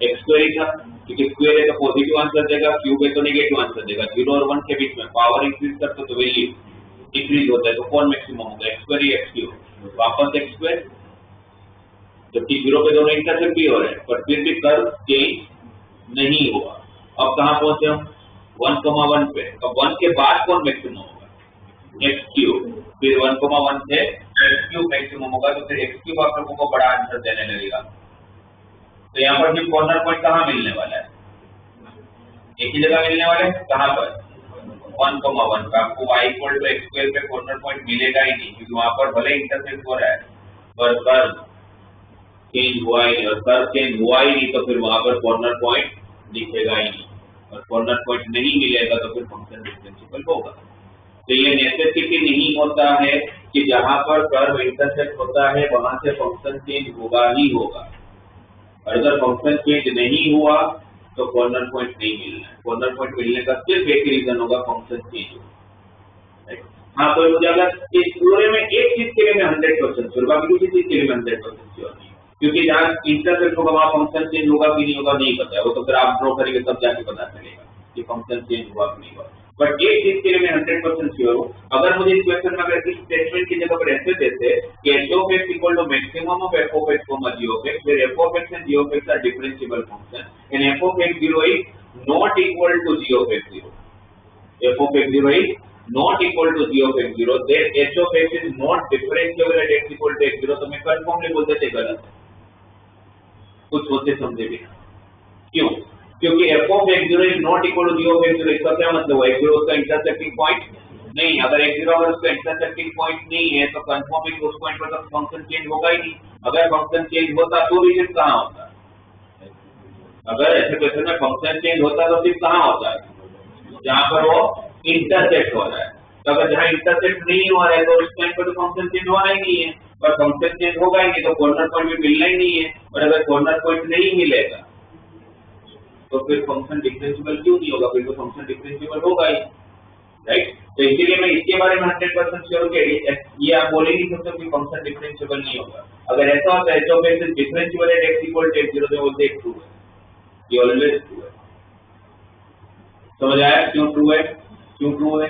x स्क्वायर ही था, क्योंकि स्क्वायर है तो पॉजिटिव आंसर देगा, क्यूब है तो नेगेटिव आंसर देगा। 0 और 1 के बीच में पावर इंक्रीज करते तो वैल्यू डिक्रीज होता है, तो कौन मैक्सिमम होगा? x स्क्वायर या x क्यूब? वापस x स्क्वायर, जबकि 0 पे दोनों इंटरसेक्ट भी हो रहे हैं, पर फिर भी कर्व चेंज नहीं हुआ। अब कहाँ पहुंचे हम? 1,1 पे। अब 1 के बाद कौन मैक्सिमम होगा? x cube. फिर 1,1 से x क्यूब मैक्सिमम होगा, तो फिर x क्यूब आप लोगों को बड़ा आंसर देने लगेगा। तो यहाँ पर भी कॉर्नर पॉइंट कहाँ मिलने वाला है? एक ही जगह मिलने वाला है, कहाँ पर? 1,1 का आपको y equal to x square पे कॉर्नर पॉइंट मिलेगा ही नहीं, क्योंकि वहां पर भले इंटरसेक्ट हो रहा है पर कर्व चेंज हुआ ही नहीं, और कर्व चेंज हुआ ही नहीं तो फिर वहां पर कॉर्नर पॉइंट दिखेगा ही नहीं, और कॉर्नर पॉइंट नहीं मिलेगा तो फिर फंक्शन डिफरेंशिएबल होगा। तो ये नेसेसिटी नहीं होता है कि जहां पर कर्व इंटरसेक्ट होता है वहां से फंक्शन चेंज होगा ही होगा, और अगर फंक्शन चेंज नहीं हुआ तो कॉर्नर पॉइंट नहीं मिलना है। कॉर्नर पॉइंट मिलने का सिर्फ एक रीजन होगा, फंक्शन चेंज होगा। हाँ, तो मुझे अगर इस पूरे में एक चीज के लिए मैं 100% श्योर, बाकी दूसरी चीज के लिए मैं 100% श्योर नहीं, क्योंकि जहाँ इंटरसेक्ट होगा वहाँ फंक्शन चेंज होगा कि नहीं होगा नहीं पता है, वो तो फिर आप ड्रॉ करेंगे तब जाके पता चलेगा कि फंक्शन चेंज हुआ कि नहीं हुआ। बट एक चीज के लिए मैं 100% श्योर हूँ, अगर मुझे इस क्वेश्चन में अगर इस स्टेटमेंट की जगह पर ऐसे देते कि h of x equal to maximum of f of x comma g of x, where f of x and g of x are differentiable function, and f of x 0 is not equal to g of x 0. f of x 0 is not equal to g of x 0, then h of x is not differentiable at x equal to x 0, तो मैं कंफर्मली बोल देते गलत है, कुछ सोचे समझे भी। क्यों? क्योंकि f of x0 is not equal to g of x0, इसका क्या मतलब हुआ? x0 उसका इंटरसेक्टिंग पॉइंट नहीं, अगर x0 अगर उसका इंटरसेक्टिंग पॉइंट नहीं है तो कंफर्मली उस पॉइंट पर तो फंक्शन चेंज होगा ही नहीं। अगर फंक्शन चेंज होता तो भी सिर्फ कहाँ होता? अगर ऐसे क्वेश्चन में फंक्शन चेंज होता तो सिर्फ कहाँ होता है? जहाँ पर वो इंटरसेक्ट हो रहा है। तो अगर जहाँ इंटरसेक्ट नहीं हो रहा है तो उस पॉइंट पर तो फंक्शन चेंज होना ही नहीं है, और फंक्शन चेंज होगा ही नहीं तो कॉर्नर पॉइंट भी मिलना ही नहीं है, और अगर कॉर्नर पॉइंट नहीं मिलेगा तो फिर फंक्शन डिफरेंशिएबल क्यों नहीं होगा? फिर तो फंक्शन डिफरेंशिएबल होगा ही, राइट? तो इसीलिए मैं इसके बारे में 100% श्योर कि ये आप बोल ही नहीं सकते कि फंक्शन डिफरेंशिएबल नहीं होगा। अगर ऐसा होता है h of x is differentiable at x equal to x0 तो बोलते हैं ट्रू है, ये ऑलवेज ट्रू है। समझ आया क्यों ट्रू है? क्यों ट्रू है?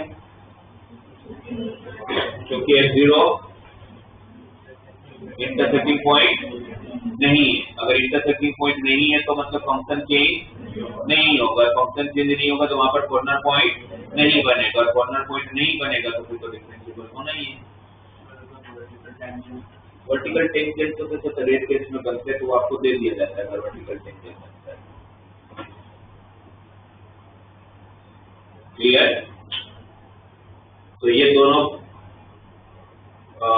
क्योंकि x0 इंटरसेक्टिंग पॉइंट नहीं है। अगर इंटरसेक्टिंग पॉइंट नहीं है तो मतलब फंक्शन चेंज नहीं होगा, फंक्शन चेंज नहीं होगा तो वहां पर कॉर्नर पॉइंट नहीं बनेगा, और कॉर्नर पॉइंट नहीं बनेगा तो फिर तो डिफरेंशिएबल होना ही है। वर्टिकल टेंजेंट तो जैसे रेट केस में बनते हैं तो वो आपको दे दिया जाता है अगर वर्टिकल टेंजेंट बनता है। क्लियर? तो ये दोनों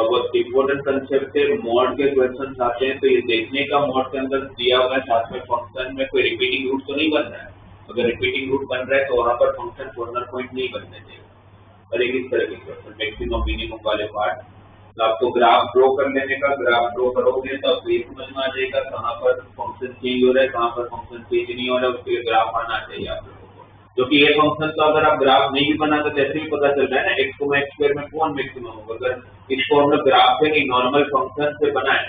वो इम्पोर्टेंट कंसेप्ट है। मॉड के क्वेश्चन आते हैं तो ये देखने का मॉड के अंदर दिया हुआ है, साथ में फंक्शन में कोई रिपीटिंग रूट तो नहीं बन रहा है। अगर रिपीटिंग रूट बन रहा है तो वहां पर फंक्शन कॉर्नर पॉइंट नहीं बनने देगा। और एक इस तरह के क्वेश्चन मैक्सिमम मिनिमम वाले पार्ट, तो आपको ग्राफ ड्रॉ कर लेने का, ग्राफ ड्रॉ करोगे तो आपको ये समझ में आ जाएगा कहाँ पर फंक्शन चेंज हो रहा है, कहाँ पर फंक्शन चेंज नहीं हो रहा है, उसके लिए ग्राफ आना चाहिए आप लोगों को। क्योंकि ये फंक्शन तो अगर आप ग्राफ नहीं भी बनाते तो ऐसे ही पता चल रहा है ना x को x स्क्वायर में कौन मैक्सिमम होगा। अगर इसको हम लोग ग्राफ से नहीं नॉर्मल फंक्शन से बनाए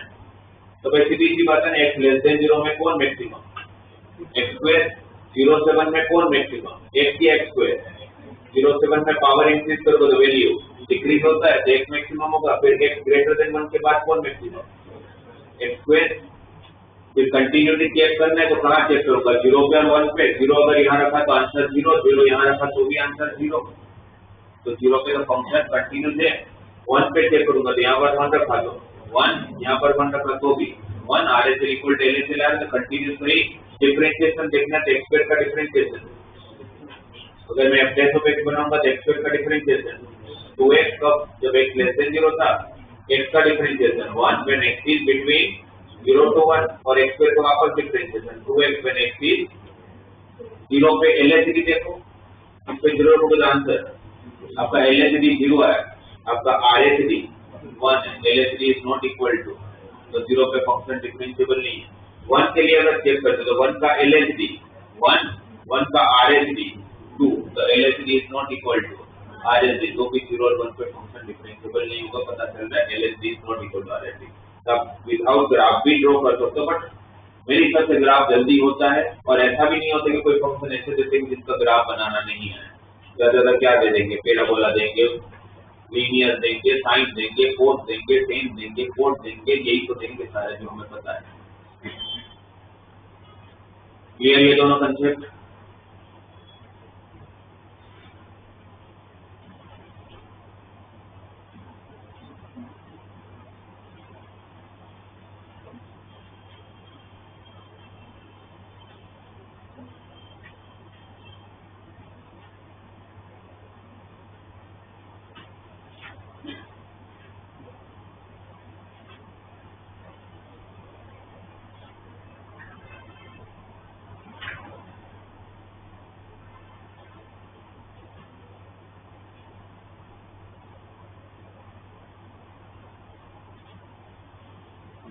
तो भाई सीधी सी बात है ना, x लेस देन 0 में कौन मैक्सिमम? x square. 0 से 1 में कौन मैक्सिमम? x की x स्क्वायर। 0 से 1 में पावर इंक्रीज करोगे तो वैल्यू डिक्रीज होता है तो x मैक्सिमम होगा। फिर x ग्रेटर देन 1 के बाद कौन मैक्सिमम? x square. फिर कंटिन्यूटी चेक करना है तो कहाँ चेक करूंगा? 0 पे और 1 पे। 0 अगर यहाँ रखा तो आंसर 0, 0 यहाँ रखा तो भी आंसर 0। तो 0 पे तो फंक्शन कंटिन्यूस है। 1 पे चेक करूंगा तो यहाँ पर 1 रखा तो 1, यहाँ पर 1 रखा तो भी 1। R S equal to L S L R, तो कंटिन्यूस में डिफरेंशिएशन देखना तो x स्क्वायर का डिफरेंशिएशन। अगर मैं f ऑफ x बनाऊंगा तो x स्क्वायर का डिफरेंशिएशन 2x कब? जब x लेस देन 0 था। x का differentiation 1 when x is between 0 to 1, और x स्क्वायर का वापस differentiation 2x when x is 0 पे LHD देखो, इस पे 0 रखोगे तो आंसर आपका LHD 0 है, आपका RHD 1 है। LHD is not equal to, तो 0 पे फंक्शन डिफरेंशिएबल नहीं है। 1 के लिए अगर चेक करते तो 1 का LHD 1, 1 का RHD 2, तो LHD is not equal to R S D, तो भी 0 और 1 पे फंक्शन डिफरेंशिएबल नहीं होगा, पता चल रहा है L S D is not equal to R S D. आप विदाउट ग्राफ भी ड्रॉ कर सकते हो, बट मेरे हिसाब से ग्राफ जल्दी होता है, और ऐसा भी नहीं होता कि कोई फंक्शन ऐसे देते हैं जिसका ग्राफ बनाना नहीं है। ज्यादा क्या दे देंगे, पैराबोला देंगे, लीनियर देंगे, साइन देंगे, कोस देंगे, टेन देंगे, कोट देंगे, यही तो देंगे सारे जो हमें पता है। क्लियर ये दोनों कंसेप्ट?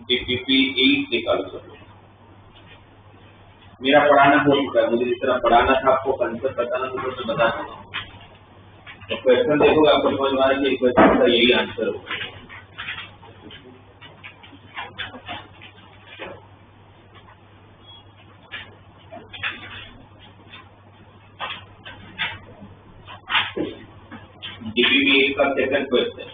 डीपीपी 8 निकाल सकते। मेरा पढ़ाना हो चुका है, मुझे जिस तरह पढ़ाना था आपको कंसेप्ट बताना तो मैं बता दूंगा। तो क्वेश्चन देखोगे आपको समझ में आ रहा है कि क्वेश्चन का यही आंसर होगा। डीपीपी 8 का second question,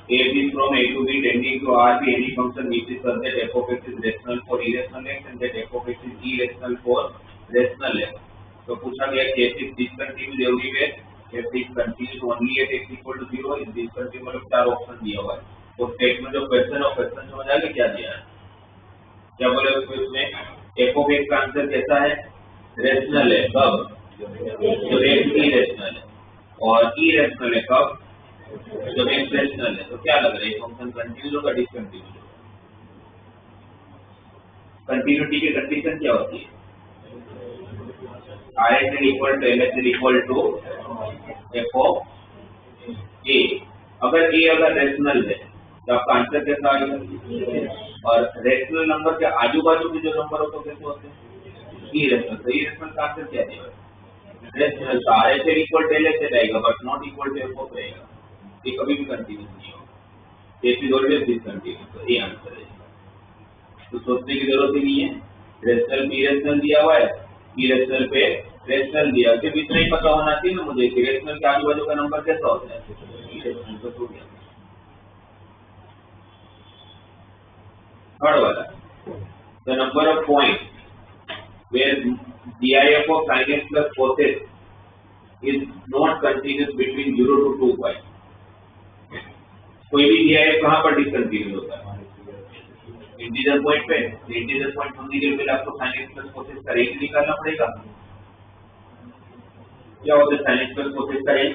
A is from A to B tending to R be any function which is such that f of x is rational for irrational x and that f of x is irrational for rational x। तो पूछा गया कि f is discontinuous everywhere, f is continuous only at x equal to 0, is discontinuous, मतलब चार option दिया हुआ है। तो स्टेटमेंट जो क्वेश्चन और क्वेश्चन समझ आ गया क्या दिया है, क्या बोले उसमें f of x का आंसर कैसा है, रेशनल है कब, जब x इरेशनल है, और इरेशनल है कब, जब x रेशनल है। तो क्या लग रहा है फंक्शन कंटिन्यूस होगा डिसकंटिन्यूस होगा? कंटिन्यूटी की कंडीशन क्या होती है, RSL equal to LSL equal to f of a। अगर a अगर रेशनल है तो आपका आंसर कैसा आएगा, और रेशनल नंबर के आजू बाजू के जो नंबर होते हैं कैसे होते हैं, इरेशनल। तो इरेशनल का आंसर क्या देगा, रेशनल। तो RSL इक्वल टू LSL आएगा but not equal to f of रहेगा, ये कभी भी कंटिन्यूस नहीं होगा, ये इज ऑलवेज डिसकंटिन्यूस। तो ये आंसर है, तो सोचने की जरूरत ही नहीं है। रेशनल पे इरेशनल दिया हुआ है, इरेशनल पे रेशनल दिया, सिर्फ इतना ही पता होना चाहिए ना मुझे कि रेशनल के आजू बाजू का नंबर कैसा होता है, इरेशनल। तो हो गया थर्ड वाला, the number of point where DIF of sin x plus cos x is not continuous between 0 to 2 pi। कोई भी DIF कहाँ पर डिसकंटिन्यूस होता है, इंटीजर पॉइंट पे। इंटीजर पॉइंट होने के लिए आपको sin x plus cos x का रेंज निकालना पड़ेगा। क्या होता है sin x plus cos x का रेंज,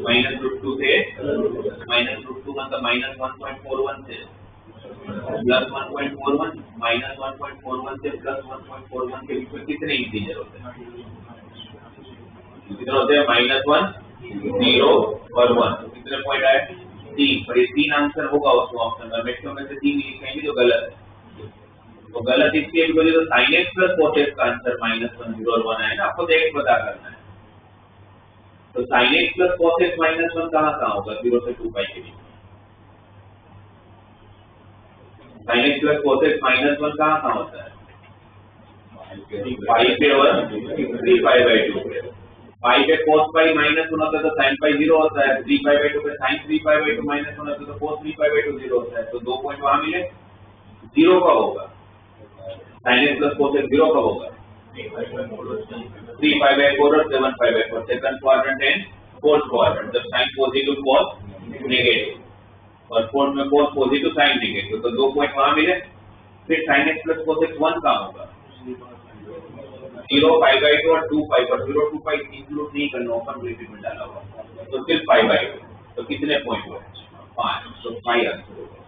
-√2 से -√2 मतलब -1.41 से +1.41, -1.41 से +1.41 के बीच में कितने इंटीजर होते हैं, कितने होते हैं, -1, 0 और 1। कितने पॉइंट आए, 3। पर ये 3 आंसर होगा उसमें ऑप्शन में, मैक्सिमम में से 3 लिखेंगे जो गलत है। तो गलत इसलिए बिकॉज़ तो sin x plus cos x का आंसर -1, 0 और 1 है ना, आपको x पता करना है। तो sin x plus cos x -1 कहाँ होगा, 0 से 2 पाई के बीच। sin x plus cos x -1 कहाँ होता है, पाई पे और 3 पाई बाई 2 पे। पाई पे cos पाई -1 होता है तो sin पाई 0 होता है, 3 पाई बाई 2 पे sin 3 पाई बाई 2 -1 होता है तो cos 3 पाई बाई 2 0 होता है। तो 2 पॉइंट वहां मिले, 0 का होगा, sin x plus cos x 0 का होगा, 3 पाई बाई 4 और 7 pi by 4। Second quadrant and fourth quadrant, जब sin पॉजिटिव cos नेगेटिव और फोर्थ में cos पॉजिटिव sin नेगेटिव, तो 2 पॉइंट वहां मिले। फिर sin x plus cos x 1 का होगा, 0 पाई बाई 2 और 2 पाई, पर 0 2 पाई इंक्लूड नहीं करना, ओपन ब्रैकेट में डाला हुआ, तो सिर्फ पाई बाई 2। तो कितने पॉइंट हुए, 5। तो 5 आंसर होगा।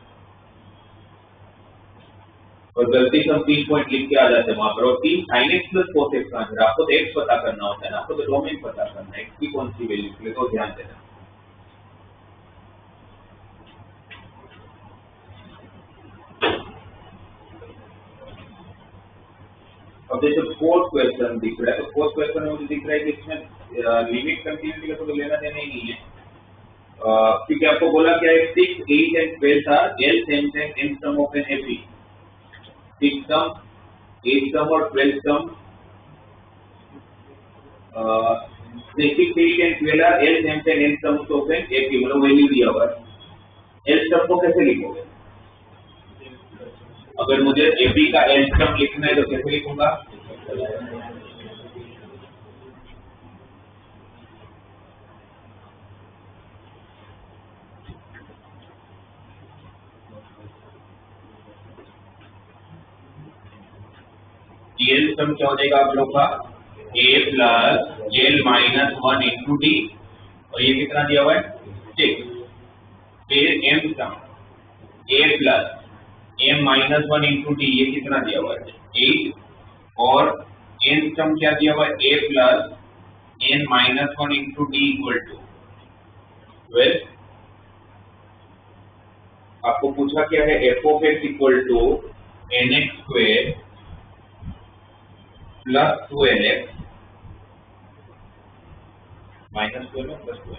और गलती से हम 3 पॉइंट लिख के आ जाते हैं वहां पर, और 3 sin x plus cos x का आंसर। आपको तो x पता करना होता है ना, आपको तो डोमेन पता करना है, x की कौन सी वैल्यू के लिए, तो ध्यान देना। अब जैसे फोर्थ क्वेश्चन दिख रहा है, तो फोर्थ क्वेश्चन में मुझे दिख रहा है कि इसमें लिमिट कंटिन्यूटी का तो लेना देना ही नहीं है, क्योंकि आपको बोला क्या है 6, 8 एंड 12 था L same time N sum of N AP. 6 sum, 8 sum और 12 sum, 6, 8 and 12 are L same time N sum of N AP, मतलब वैल्यू दिया हुआ है। एल सम को कैसे लिखोगे? अगर मुझे एपी का एल सम लिखना है तो कैसे लिखूंगा? एल सम क्या हो जाएगा आप लोग का? A plus L minus 1 into D, और ये कितना दिया हुआ है? 6। फिर M sum A plus M minus 1 into D, ये कितना दिया हुआ है? 8। और एन सम क्या दिया हुआ है? A plus n minus 1 into d equal to 12। आपको पूछा क्या है? F of x equal to n x square plus 2nx minus 2 में प्लस 2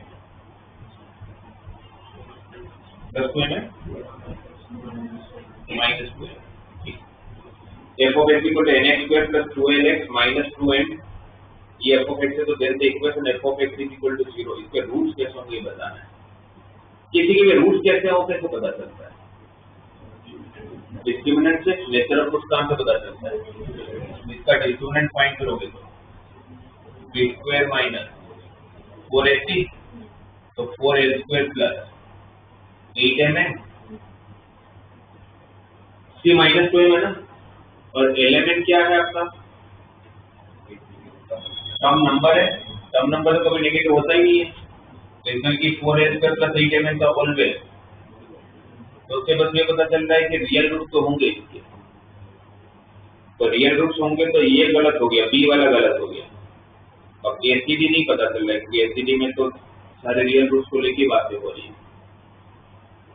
प्लस 2 में minus 2। F of x equal to n x square plus 2nx minus 2n, ये f of x है तो then the equation f of x equal to 0। इसके roots कैसे होंगे बताना है। किसी के भी रूट्स कैसे होते हैं तो पता चलता है, डिस्क्रिमिनेंट से नेचर ऑफ रूट्स कहां से पता चलता है? इसका डिस्क्रिमिनेंट फाइंड करोगे तो बी स्क्वायर माइनस 4ac तो 4l square plus 8mn, c minus 2m है ना, और एलिमेंट क्या है आपका? सम नंबर है, सम नंबर तो कभी नेगेटिव होता ही नहीं है, तो इसमें कि 4l स्क्वायर प्लस 8mn का ऑलवेज, तो उसके बस ये पता चल रहा है कि रियल रूट तो होंगे इसके, तो रियल रूट्स होंगे तो ये गलत हो गया, बी वाला गलत हो गया। अब एसीडी नहीं पता चल रहा है क्योंकि एसीडी में तो सारे रियल रूट्स को लेके बातें हो रही है।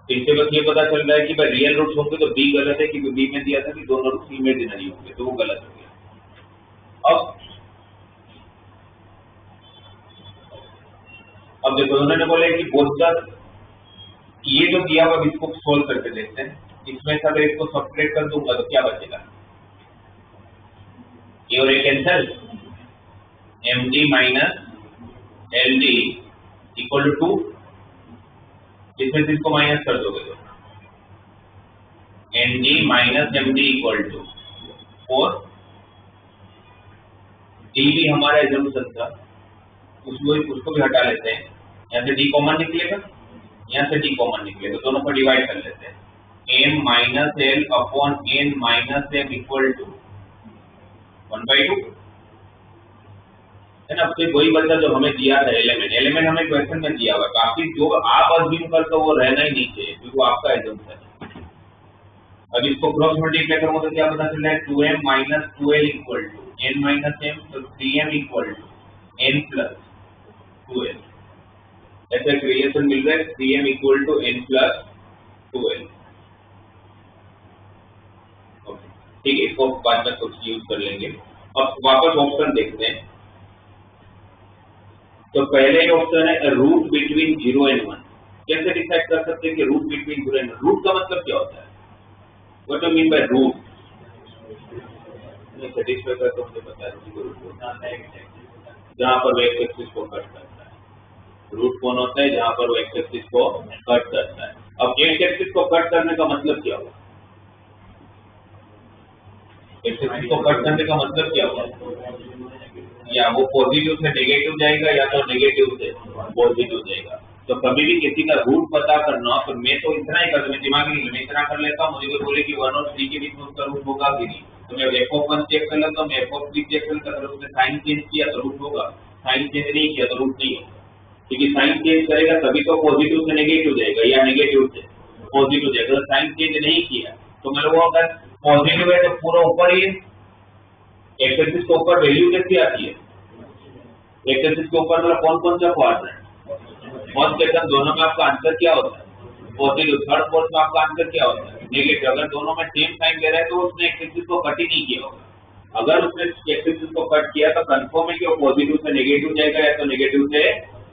इससे बस ये पता चल रहा है कि भाई रियल रूट्स होंगे तो बी गलत है, क्योंकि बी में दिया था कि दोनों रूट्स इमेजिनरी होंगे, तो वो गलत हो गया। अब देखो उन्होंने बोला कि बोथ ये जो दिया हुआ इसको सोल्व करके देखते हैं, इसमें से अगर इसको सब्ट्रैक्ट कर दूंगा तो क्या बचेगा? ये और एक cancel, md minus ld equal to 2, इसमें से इसको माइनस कर दोगे तो nd minus md equal to 4। d भी हमारा एजम्पशन था, उसको भी हटा लेते हैं, यहाँ से d कॉमन निकलेगा, यहाँ से d कॉमन निकलेगा, दोनों को डिवाइड कर लेते हैं। m minus l upon n minus m equal to 1/2 है ना। फिर वही बच्चा जो हमें दिया था एलिमेंट हमें क्वेश्चन में दिया हुआ, काफी जो आप अज्यूम कर तो वो रहना ही नहीं चाहिए क्योंकि वो आपका एजम्पशन है। अब इसको क्रॉस मल्टीप्लाई करूंगा तो क्या पता चल रहा है? 2m minus 2l equal to n minus m, तो 3m equal to n plus 2l, ऐसा एक रिलेशन मिल रहा है 3m equal to n plus 2l। ठीक है, इसको बाद में कुछ यूज कर लेंगे। अब वापस ऑप्शन देखते हैं, तो पहले ऑप्शन है रूट बिटवीन 0 एंड 1। कैसे डिसाइड कर सकते हैं कि रूट बिटवीन 0 एंड 1? रूट का मतलब क्या होता है? What do mean by root? नहीं सेटिस्फाई कर तो मुझे पता है, जहां पर वो एक्स एक्सिस को कट करता है। रूट कौन होता है? जहां पर वो एक्स एक्सिस को कट करता है। अब एक्स एक्सिस को कट करने का मतलब क्या हुआ? एक्स एक्सिस को कट करने का मतलब क्या हुआ? या वो पॉजिटिव से नेगेटिव जाएगा या तो नेगेटिव से पॉजिटिव जाएगा। तो कभी भी किसी का रूट पता करना तो मैं तो इतना ही कर, मैं दिमाग नहीं, मैं इतना कर लेता हूँ, मुझे कोई बोले कि 1 और 3 के बीच में उसका रूट होगा कि नहीं, तो मैं f(1) चेक कर लेता हूँ, मैं f(3) चेक कर लेता हूँ, अगर उसने साइन चेंज किया तो रूट होगा, साइन चेंज नहीं किया तो रूट नहीं होगा, क्योंकि साइन चेंज करेगा तभी तो पॉजिटिव से नेगेटिव जाएगा या नेगेटिव से पॉजिटिव जाएगा। अगर साइन चेंज नहीं किया तो मतलब वो अगर पॉजिटिव है तो पूरा ऊपर ही है, एक्स एक्सिस के ऊपर वैल्यू कैसी आती है? एक्स एक्सिस के ऊपर मतलब कौन कौन सा क्वाड्रेंट, फर्स्ट सेकंड दोनों में आपका आंसर क्या होता है? पॉजिटिव। थर्ड फोर्थ में आपका आंसर क्या होता है? नेगेटिव। अगर दोनों में सेम साइन ले रहा है तो उसने एक्स एक्सिस को कट ही नहीं किया होगा, अगर उसने एक्सिस को कट किया तो कंफर्म है कि वो पॉजिटिव से नेगेटिव जाएगा या तो नेगेटिव से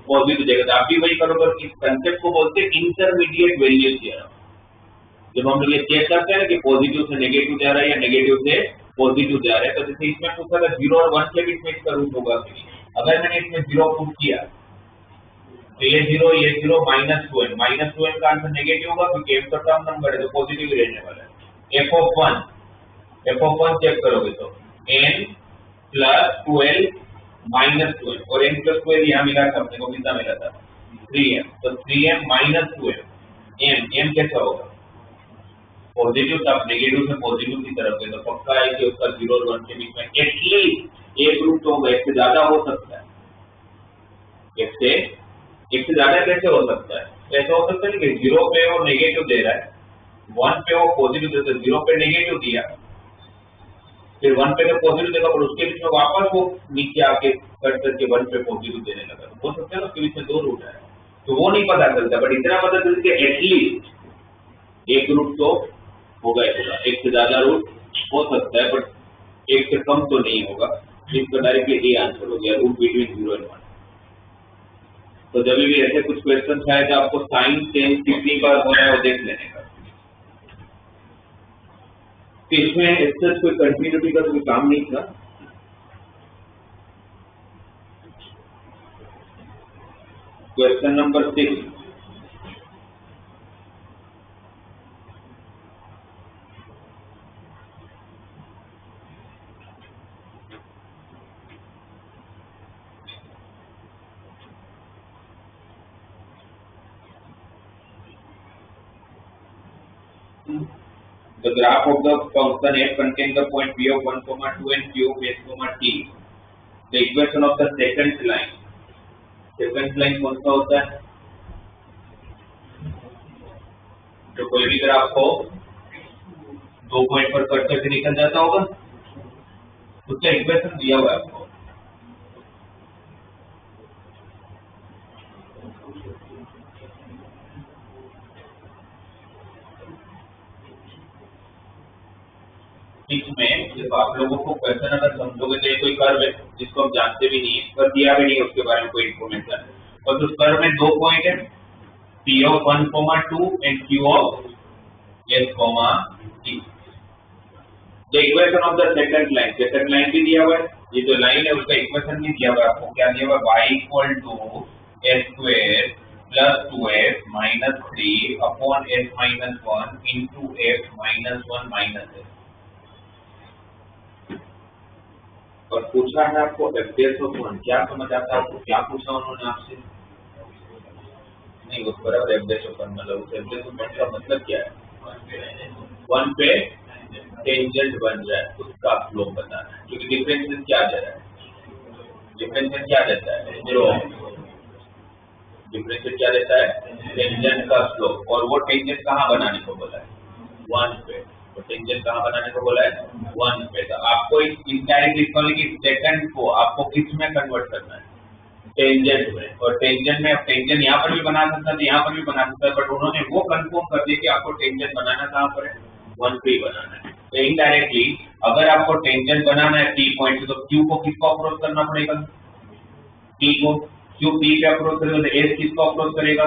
पॉजिटिव जाएगा। तो आप भी वही करोगे। इस कंसेप्ट को बोलते हैं इंटरमीडिएट वैल्यू थ्योरम। जब हम लोग ये चेक करते हैं ना कि पॉजिटिव से नेगेटिव जा रहा है या नेगेटिव से पॉजिटिव जा रहा है, तो जैसे इसमें पूछा था 0 और 1 के बीच में इसका रूट होगा कि नहीं। अगर मैंने इसमें 0 पुट किया तो ये 0 -2n का आंसर नेगेटिव होगा क्योंकि m का टर्म नंबर है तो पॉजिटिव ही रहने वाला है। f ऑफ 1 चेक करोगे तो n + 12 -2n और n + 12 यहाँ मिला था अपने को, कितना मिला था 3m, तो 3m - 2m m कैसा होगा पॉजिटिव, तब नेगेटिव से पॉजिटिव की तरफ है तो पक्का है कि उसका 0 और 1 के बीच में एटलीस्ट एक रूट होगा। एक से ज्यादा हो सकता है, एक से ज्यादा कैसे हो सकता है? ऐसा हो सकता है कि 0 पे वो नेगेटिव दे रहा है, 1 पे वो पॉजिटिव देता है, 0 पे नेगेटिव दिया फिर 1 पे तो पॉजिटिव देगा, पर उसके बीच में वापस वो नीचे आके कट करके 1 पे पॉजिटिव देने लगा। हो सकता है ना उसके बीच में 2 रूट है, तो वो नहीं पता चलता, बट इतना पता चलता है कि एटलीस्ट एक रूट तो होगा ही होगा। एक से ज्यादा रूट हो सकता है बट एक से कम तो नहीं होगा। इसका डायरेक्टली ए आंसर हो गया, रूट बिटवीन 0 और 1। तो जब भी ऐसे कुछ क्वेश्चन आए तो आपको साइन चेंज कितनी बार हो रहा है वो देख लेने का। तो इसमें एक्सेस कोई कंटिन्यूटी का कोई काम नहीं था। Question number 6, the graph of the function f contains the point p of 1, 2 and q of s, t. The equation of the second line कौन सा होता है? तो कोई भी ग्राफ को 2 पॉइंट पर कट करके निकल जाता होगा, उसका इक्वेशन दिया हुआ है आपको। इसमें जब आप लोगों को क्वेश्चन अगर समझोगे तो कोई कर्व है जिसको हम जानते भी नहीं है, पर दिया भी नहीं उसके बारे में कोई इन्फॉर्मेशन, और उस कर्व में 2 पॉइंट है, P of 1, 2 and Q of S, T. The equation of the second line भी दिया हुआ है। ये जो लाइन है उसका इक्वेशन भी दिया हुआ है आपको। क्या दिया हुआ है? y = s² + 2s - 3 upon s - 1 into f - 1 - s। और पूछा है आपको एफडेस ऑफ 1, क्या समझ आता है आपको? क्या पूछा उन्होंने आपसे? नहीं, उस पर एफडेस ऑफ 1 मतलब एफडेस ऑफ 1 का मतलब क्या है? 1 पे टेंजेंट बन जाए उसका स्लोप बताना है, क्योंकि डिफरेंशियल क्या दे रहा है? डिफरेंशियल क्या देता है? 0। डिफरेंशियल क्या देता है? टेंजेंट का स्लोप। और वो टेंजेंट कहाँ बनाने को बोला है? 1 पे। तो टेंजेंट कहाँ बनाने को बोला है? 1 पे। तो आपको इनडायरेक्टली लिखोगे कि सेकंड को आपको किस में कन्वर्ट करना है? टेंजेंट में। और टेंजेंट में टेंजेंट यहाँ पर भी बना सकता है, यहाँ पर भी बना सकता है, बट उन्होंने वो कंफर्म कर दिया कि आपको टेंजेंट बनाना कहाँ पर है? 1 पे बनाना है। तो इनडायरेक्टली अगर आपको टेंजेंट बनाना है T पॉइंट से, तो Q को किसको अप्रोच करना पड़ेगा? T को। Q T पे अप्रोच करेगा तो S किसको अप्रोच करेगा?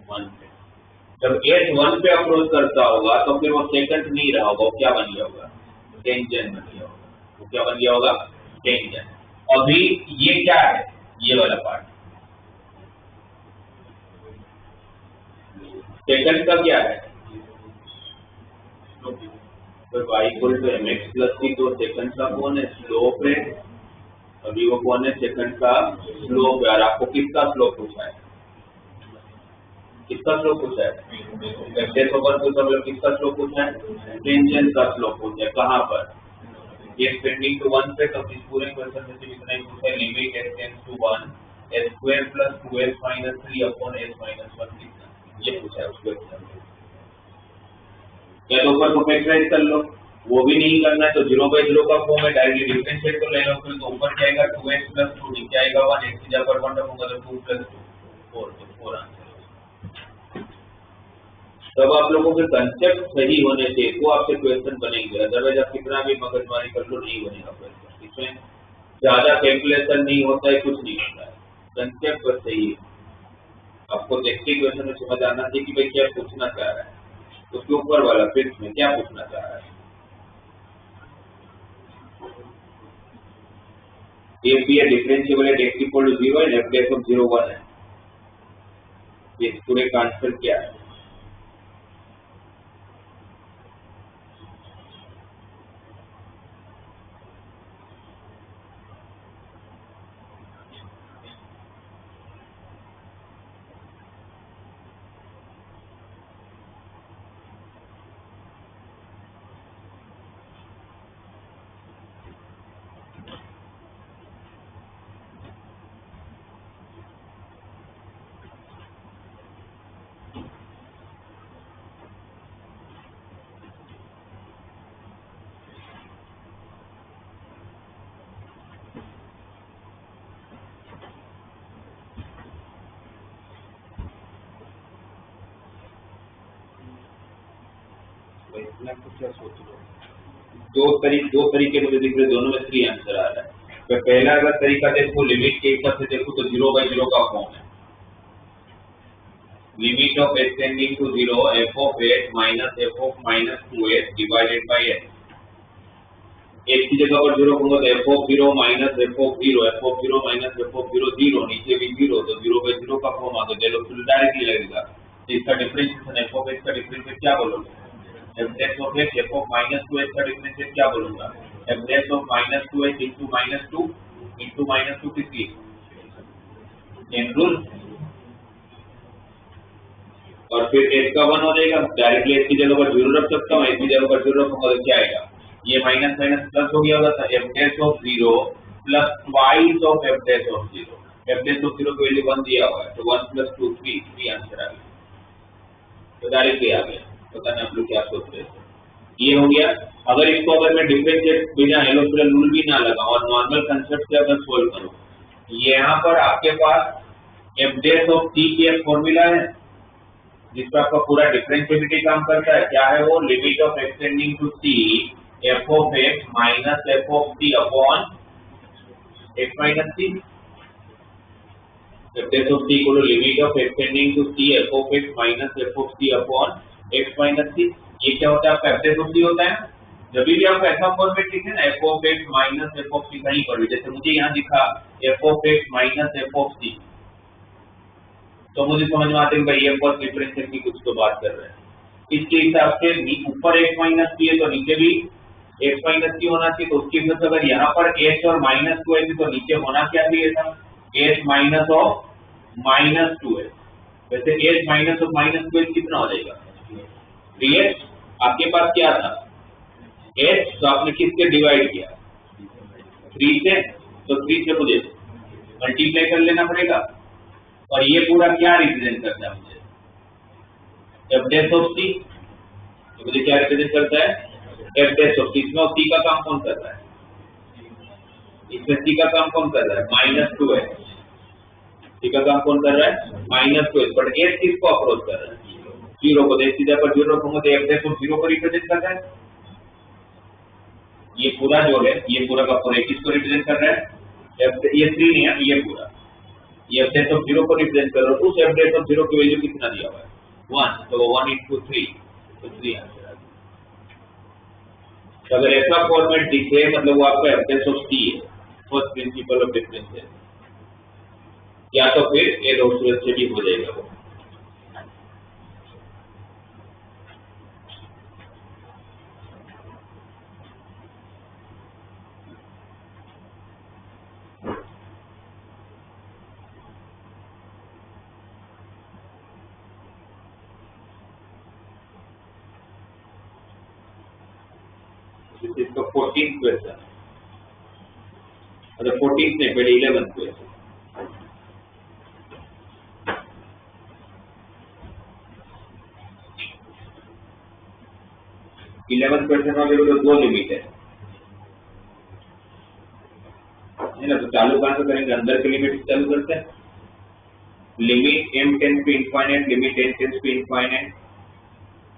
1 पे। जब S 1 पे अप्रोच करता होगा तो फिर वो सेकंड नहीं रहा होगा, वो क्या बन गया होगा? टेंजेंट बन गया होगा। वो क्या बन गया होगा? टेंजेंट। अभी ये क्या है? ये वाला पार्ट सेकंड का क्या है? तो y = mx + c, तो सेकंड का कौन है? स्लोप है। अभी वो कौन है? सेकंड का स्लोप है। और आपको किसका स्लोप पूछा है? किसका स्लोप पूछा है? एफडेस ऑफ 1 पूछा, मतलब किसका स्लोप पूछा है? टेंजेंट का स्लोप पूछा है। कहाँ पर? ये टेंडिंग टू 1 पे। तो इस पूरे क्वेश्चन में सिर्फ इतना ही पूछा है, limit s tends to 1 s² + 2s - 3 upon s - 1 कितना, ये पूछा है उस क्वेश्चन में। या तो ऊपर को फैक्टराइज कर लो, वो भी नहीं करना है तो 0/0 का फॉर्म है, डायरेक्टली डिफरेंशिएट कर लेना। फिर तो ऊपर जाएगा 2x + 2, नीचे आएगा 1, x की जगह पर 1 रखूंगा तो 2 + 2 4, तो 4 आंसर। तब आप लोगों के कंसेप्ट सही होने चाहिए तो आपसे क्वेश्चन बनेंगे, अदरवाइज आप कितना भी मगजमारी कर लो नहीं बनेगा क्वेश्चन। इसमें ज्यादा कैलकुलेशन नहीं होता है, कुछ नहीं होता है, कंसेप्ट बस सही है। आपको देखते क्वेश्चन में समझ आना चाहिए कि भाई क्या पूछना चाह रहा है, उसके ऊपर वाला फिक्स में क्या पूछना चाह रहा है। If be a differentiable at x equal to 0 and f dash of 0 1 है, ये पूरे का आंसर क्या है? दो तरीके मुझे दिख रहे, दोनों में 3 आंसर आ रहा है। तो पहला अगर तरीका देखो, लिमिट के हिसाब से देखो तो 0/0 का फॉर्म है। Limit of x tending to 0 f of x minus f of minus 2x divided by x। x की जगह पर 0 होगा तो f of 0 minus f of 0, f of 0 minus f of 0 0, नीचे भी 0, तो 0/0 का फॉर्म आ गया। चलो फिर डायरेक्टली लगेगा, इसका डिफरेंशिएशन f of x का डिफरेंशिएशन क्या बोलोगे? f dash of x f of minus 2x का डिफरेंशिएशन क्या बोलूंगा? f dash of minus 2x into minus 2 into minus 2 किसकी n रूल, और फिर x का 1 हो जाएगा। डायरेक्टली x की जगह पर 0 रख सकता हूँ, x की जगह पर 0 रखूंगा तो क्या आएगा? ये माइनस माइनस प्लस हो गया होगा, f dash of 0 plus twice of f dash of 0। f dash of 0 की वैल्यू 1 दिया हुआ है, तो 1 प्लस 2 3 आंसर आ गया, तो डायरेक्टली आ गया। पता नहीं आप लोग क्या सोच रहे थे। ये हो गया। अगर इसको अगर मैं डिफरेंशिएट बिना एलोफ्रेल रूल भी ना लगाऊं और नॉर्मल कंसेप्ट से अगर सोल्व करूं, यहाँ पर आपके पास f dash of t की एक फॉर्मूला है जिसपर आपका पूरा डिफरेंशिएबिलिटी काम करता है। क्या है वो? Limit of x tending to t f of x minus f of t upon x minus t। f dash of t को limit of x tending to t f of x minus f of t upon x minus t। ये क्या होता है? आपका f dash of t होता है। जब भी आपको ऐसा फॉर्मेट लिखे ना f of x minus f of t कहीं पर भी, जैसे मुझे यहाँ दिखा f of x minus f of t, तो मुझे समझ में आता है कि भाई ये फर्स्ट डिफरेंशियल की कुछ तो बात कर रहे हैं। इसके हिसाब से ऊपर x माइनस t है तो नीचे भी x माइनस t होना चाहिए, तो उसके हिसाब से अगर यहाँ पर h और माइनस 2 है तो नीचे होना क्या चाहिए था? h माइनस ऑफ माइनस 2 है। वैसे h माइनस ऑफ माइनस 2 कितना हो जाएगा? 3h। आपके पास क्या था? h, तो आपने किससे डिवाइड किया? 3 से, तो 3 से मुझे मल्टीप्लाई कर लेना पड़ेगा। और ये पूरा क्या रिप्रेजेंट करता है? मुझे f dash of t, तो मुझे क्या रिप्रेजेंट करता है? f dash of t। इसमें t का काम कौन कर रहा है? इसमें t का काम कौन कर रहा है? माइनस 2 है। t का काम कौन कर रहा है? माइनस 2 है। बट h किसको अप्रोच कर रहा है? 0 को। देख सीधा पर 0 रखूंगा तो f dash of 0 को रिप्रेजेंट कर रहा है। ये पूरा जो है, ये पूरा का पूरा किसको रिप्रेजेंट कर रहा है? ये 3 नहीं है, ये पूरा ये f dash of 0 को रिप्रेजेंट कर रहा है। उस f dash of 0 की वैल्यू कितना दिया हुआ है? 1, तो 1 into 3, तो 3 आंसर आ गया। तो अगर ऐसा फॉर्मेट दिखे मतलब वो आपका f dash of t है, फर्स्ट प्रिंसिपल ऑफ डिफरेंशियल, या तो फिर ये दूसरे से भी हो जाएगा वो। इसका 14th क्वेश्चन, अच्छा 14th नहीं, पहले 11th क्वेश्चन। क्वेश्चन में देखो तो 2 लिमिट है ना, तो चालू कहां से करेंगे? अंदर की लिमिट चालू करते हैं। Limit m tends to infinite, limit n tends to infinite,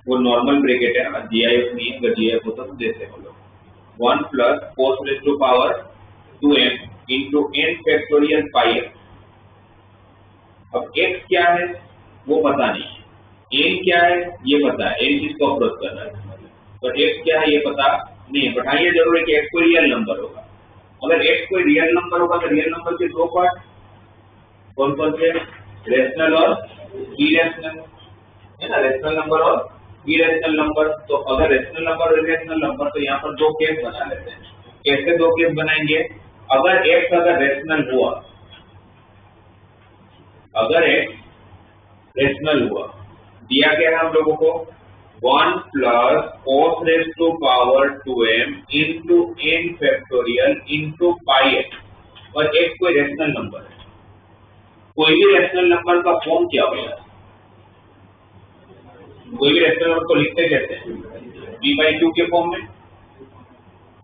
वो नॉर्मल ब्रैकेट है ना, GIF नहीं है, अगर GIF होता तो देते हम लोग 1 plus cos raise to power 2m into n factorial pi x। अब x क्या है वो पता नहीं है, n क्या है ये पता है, n किसको अप्रोच कर रहा है, पर x क्या है ये पता नहीं है। बताइए जरूर है कि x कोई रियल नंबर होगा। अगर x कोई रियल नंबर होगा तो रियल नंबर के दो पार्ट कौन कौन से, रेशनल और इरेशनल, है ना, रेशनल नंबर और इरेशनल नंबर। तो अगर रेशनल नंबर और इरेशनल नंबर, तो यहाँ पर दो केस बना लेते हैं। कैसे दो केस बनाएंगे, अगर x अगर रेशनल हुआ, अगर x रेशनल हुआ, दिया गया है हम लोगों को 1 plus cos raise to power 2m into n factorial into pi x, और x कोई रेशनल नंबर है। कोई भी रेशनल नंबर का फॉर्म क्या होगा, कोई भी रेशनल नंबर को लिखते कैसे हैं, p/q के फॉर्म में।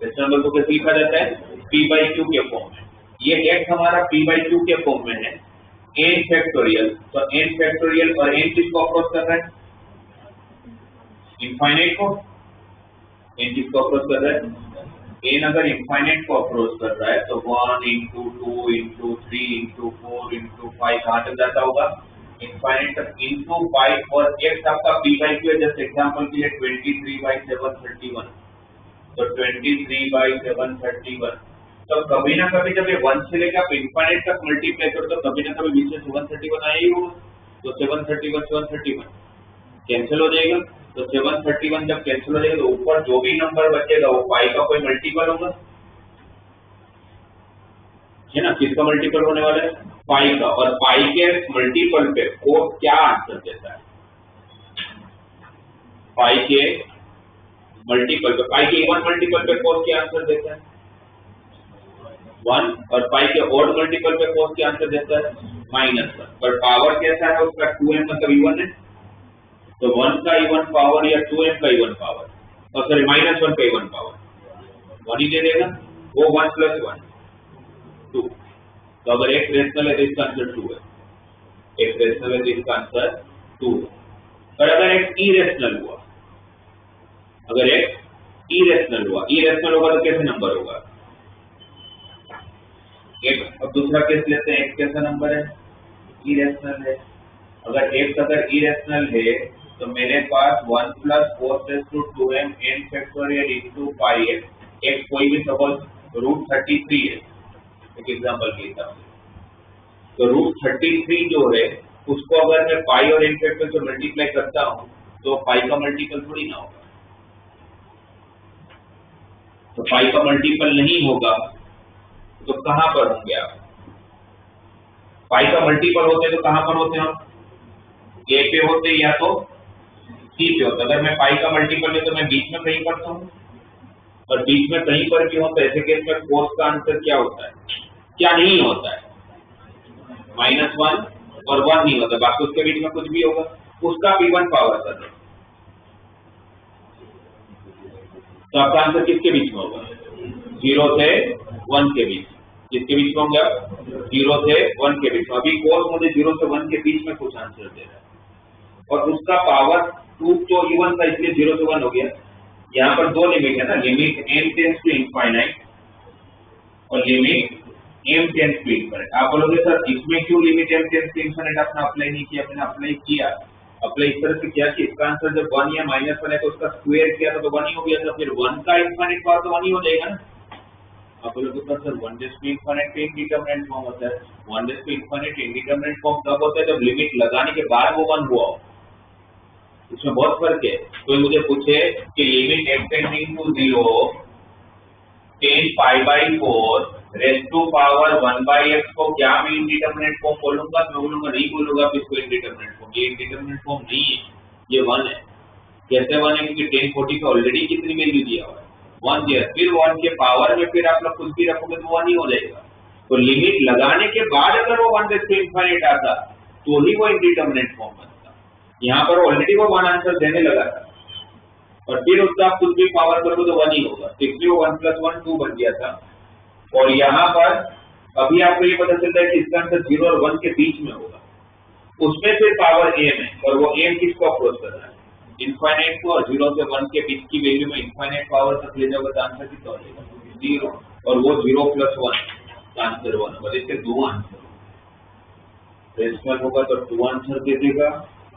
रेशनल नंबर को कैसे लिखा जाता है, p/q के फॉर्म में। ये x हमारा p/q के फॉर्म में है, n फैक्टोरियल, तो n फैक्टोरियल और n किसको अप्रोच कर रहा है, इनफाइनाइट को। n किसको अप्रोच कर रहा है, n अगर इनफाइनाइट को अप्रोच कर रहा है तो 1 इंटू 2 इंटू 3 इंटू 4 इंटू 5 कहाँ तक जाता होगा, इनफाइनाइट तक, इंटू 5, और x आपका p/q है, जैसे एग्जांपल के लिए 23/731, तो 23/731। तो कभी ना कभी जब ये 1 से लेकर आप इनफाइनाइट तक मल्टीप्लाई करो तो कभी ना कभी बीच में 731 आया ही होगा। तो 731 कैंसिल हो जाएगा, तो 731 जब कैंसिल हो जाएगा तो ऊपर जो भी नंबर बचेगा वो पाई का कोई मल्टीपल होगा, है ना। किसका मल्टीपल होने वाला है, पाई का। और पाई के मल्टीपल पे कोस क्या आंसर देता है, पाई के मल्टीपल पे, पाई के इवन मल्टीपल पे कोस क्या आंसर देता है, 1, और पाई के ऑड मल्टीपल पे कोस क्या आंसर देता है, -1। पर पावर कैसा है उसका, 2m मतलब इवन है, तो 1 का इवन पावर या 2m का इवन पावर, और सॉरी -1 का इवन पावर 1 ही दे देगा, वो 1 + 1 2। तो अगर x रेशनल है तो इसका आंसर 2 है, x रेशनल है तो इसका आंसर 2 है। पर अगर x इरेशनल हुआ, अगर x इरेशनल हुआ, इरेशनल होगा तो कैसे नंबर होगा, x। अब दूसरा केस लेते हैं, x कैसा नंबर है, इरेशनल है। अगर x अगर इरेशनल है तो मेरे पास 1 plus cos raise to 2m n factorial into pi x, x कोई भी सपोज √33 है, एक एग्जांपल के हिसाब से। तो √33 जो है उसको अगर मैं पाई और n फैक्टर से मल्टीप्लाई करता हूं तो पाई का मल्टीपल थोड़ी ना होगा, तो पाई का मल्टीपल नहीं होगा तो कहां पर होंगे आप, पाई का मल्टीपल होते तो कहां पर होते हम, a पे होते या तो c पे होता। अगर मैं पाई का मल्टीपल है तो मैं बीच में कहीं पर हूँ, और बीच में कहीं पर भी हो तो ऐसे केस में कोस का आंसर क्या होता है, क्या नहीं होता है, -1 और 1 नहीं होता, बाकी उसके बीच में कुछ भी होगा, उसका इवन पावर कर दो। तो आपका आंसर किसके बीच में होगा, 0 से 1 के बीच, किसके बीच में होंगे, 0 से 1 के बीच में। अभी कोस मुझे 0 से 1 के बीच में कुछ आंसर दे रहा है, और उसका पावर 2 तो इवन था इसलिए 0 से 1 हो गया। यहाँ पर दो लिमिट है ना, limit m tends to infinite और limit m tends to infinite. आप बोलोगे सर इसमें क्यों limit m tends to infinite आपने अप्लाई नहीं किया, मैंने अप्लाई किया। अप्लाई इस तरह से किया कि इसका आंसर जब 1 या -1 है तो उसका स्क्वायर किया था तो 1 ही हो गया था, फिर 1 का इनफाइनाइट पावर तो 1 ही हो जाएगा ना। आप बोलोगे सर 1 रेज़ टू इनफाइनाइट पे इंडिटरमिनेट फॉर्म होता है, 1 raise to infinite indeterminate form तब होता है जब लिमिट लगाने के बाद वो 1 हुआ हो, इसमें बहुत फर्क है। तो मुझे पूछे कि limit x tending to 0 10 π/4 raise to power 1/x को क्या मैं इंडिटरमिनेट फॉर्म बोलूंगा, मैं बोलूंगा नहीं बोलूंगा इसको इंडिटरमिनेट फॉर्म, ये इंडिटरमिनेट फॉर्म नहीं है, ये 1 है। कैसे 1 है, क्योंकि 1040 का ऑलरेडी कितनी वैल्यू दिया हुआ है 1 दिया, फिर 1 के पावर में फिर आप लोग कुछ भी रखोगे तो 1 ही हो जाएगा। तो लिमिट लगाने के बाद अगर वो 1 रेज़ टू इनफाइनाइट आता तो ही वो इंडिटरमिनेट फॉर्म बनता। यहाँ पर ऑलरेडी वो 1 आंसर देने लगा था, और फिर उसका आप कुछ भी पावर करोगे तो 1 ही होगा, इसलिए वो 1 + 1 2 बन गया था। और यहाँ पर अभी आपको ये पता चलता है कि इसका आंसर 0 और 1 के बीच में होगा, उसमें फिर पावर m है, और वो m किसको अप्रोच कर रहा है, इनफाइनाइट को और 0 से 1 के बीच की वैल्यू में इनफाइनाइट पावर तक ले जाओगे तो आंसर कितना हो जाएगा? 0। और वो 0 + 1 आंसर 1 होगा। इसके दो आंसर, रेशनल होगा तो 2 आंसर दे देगा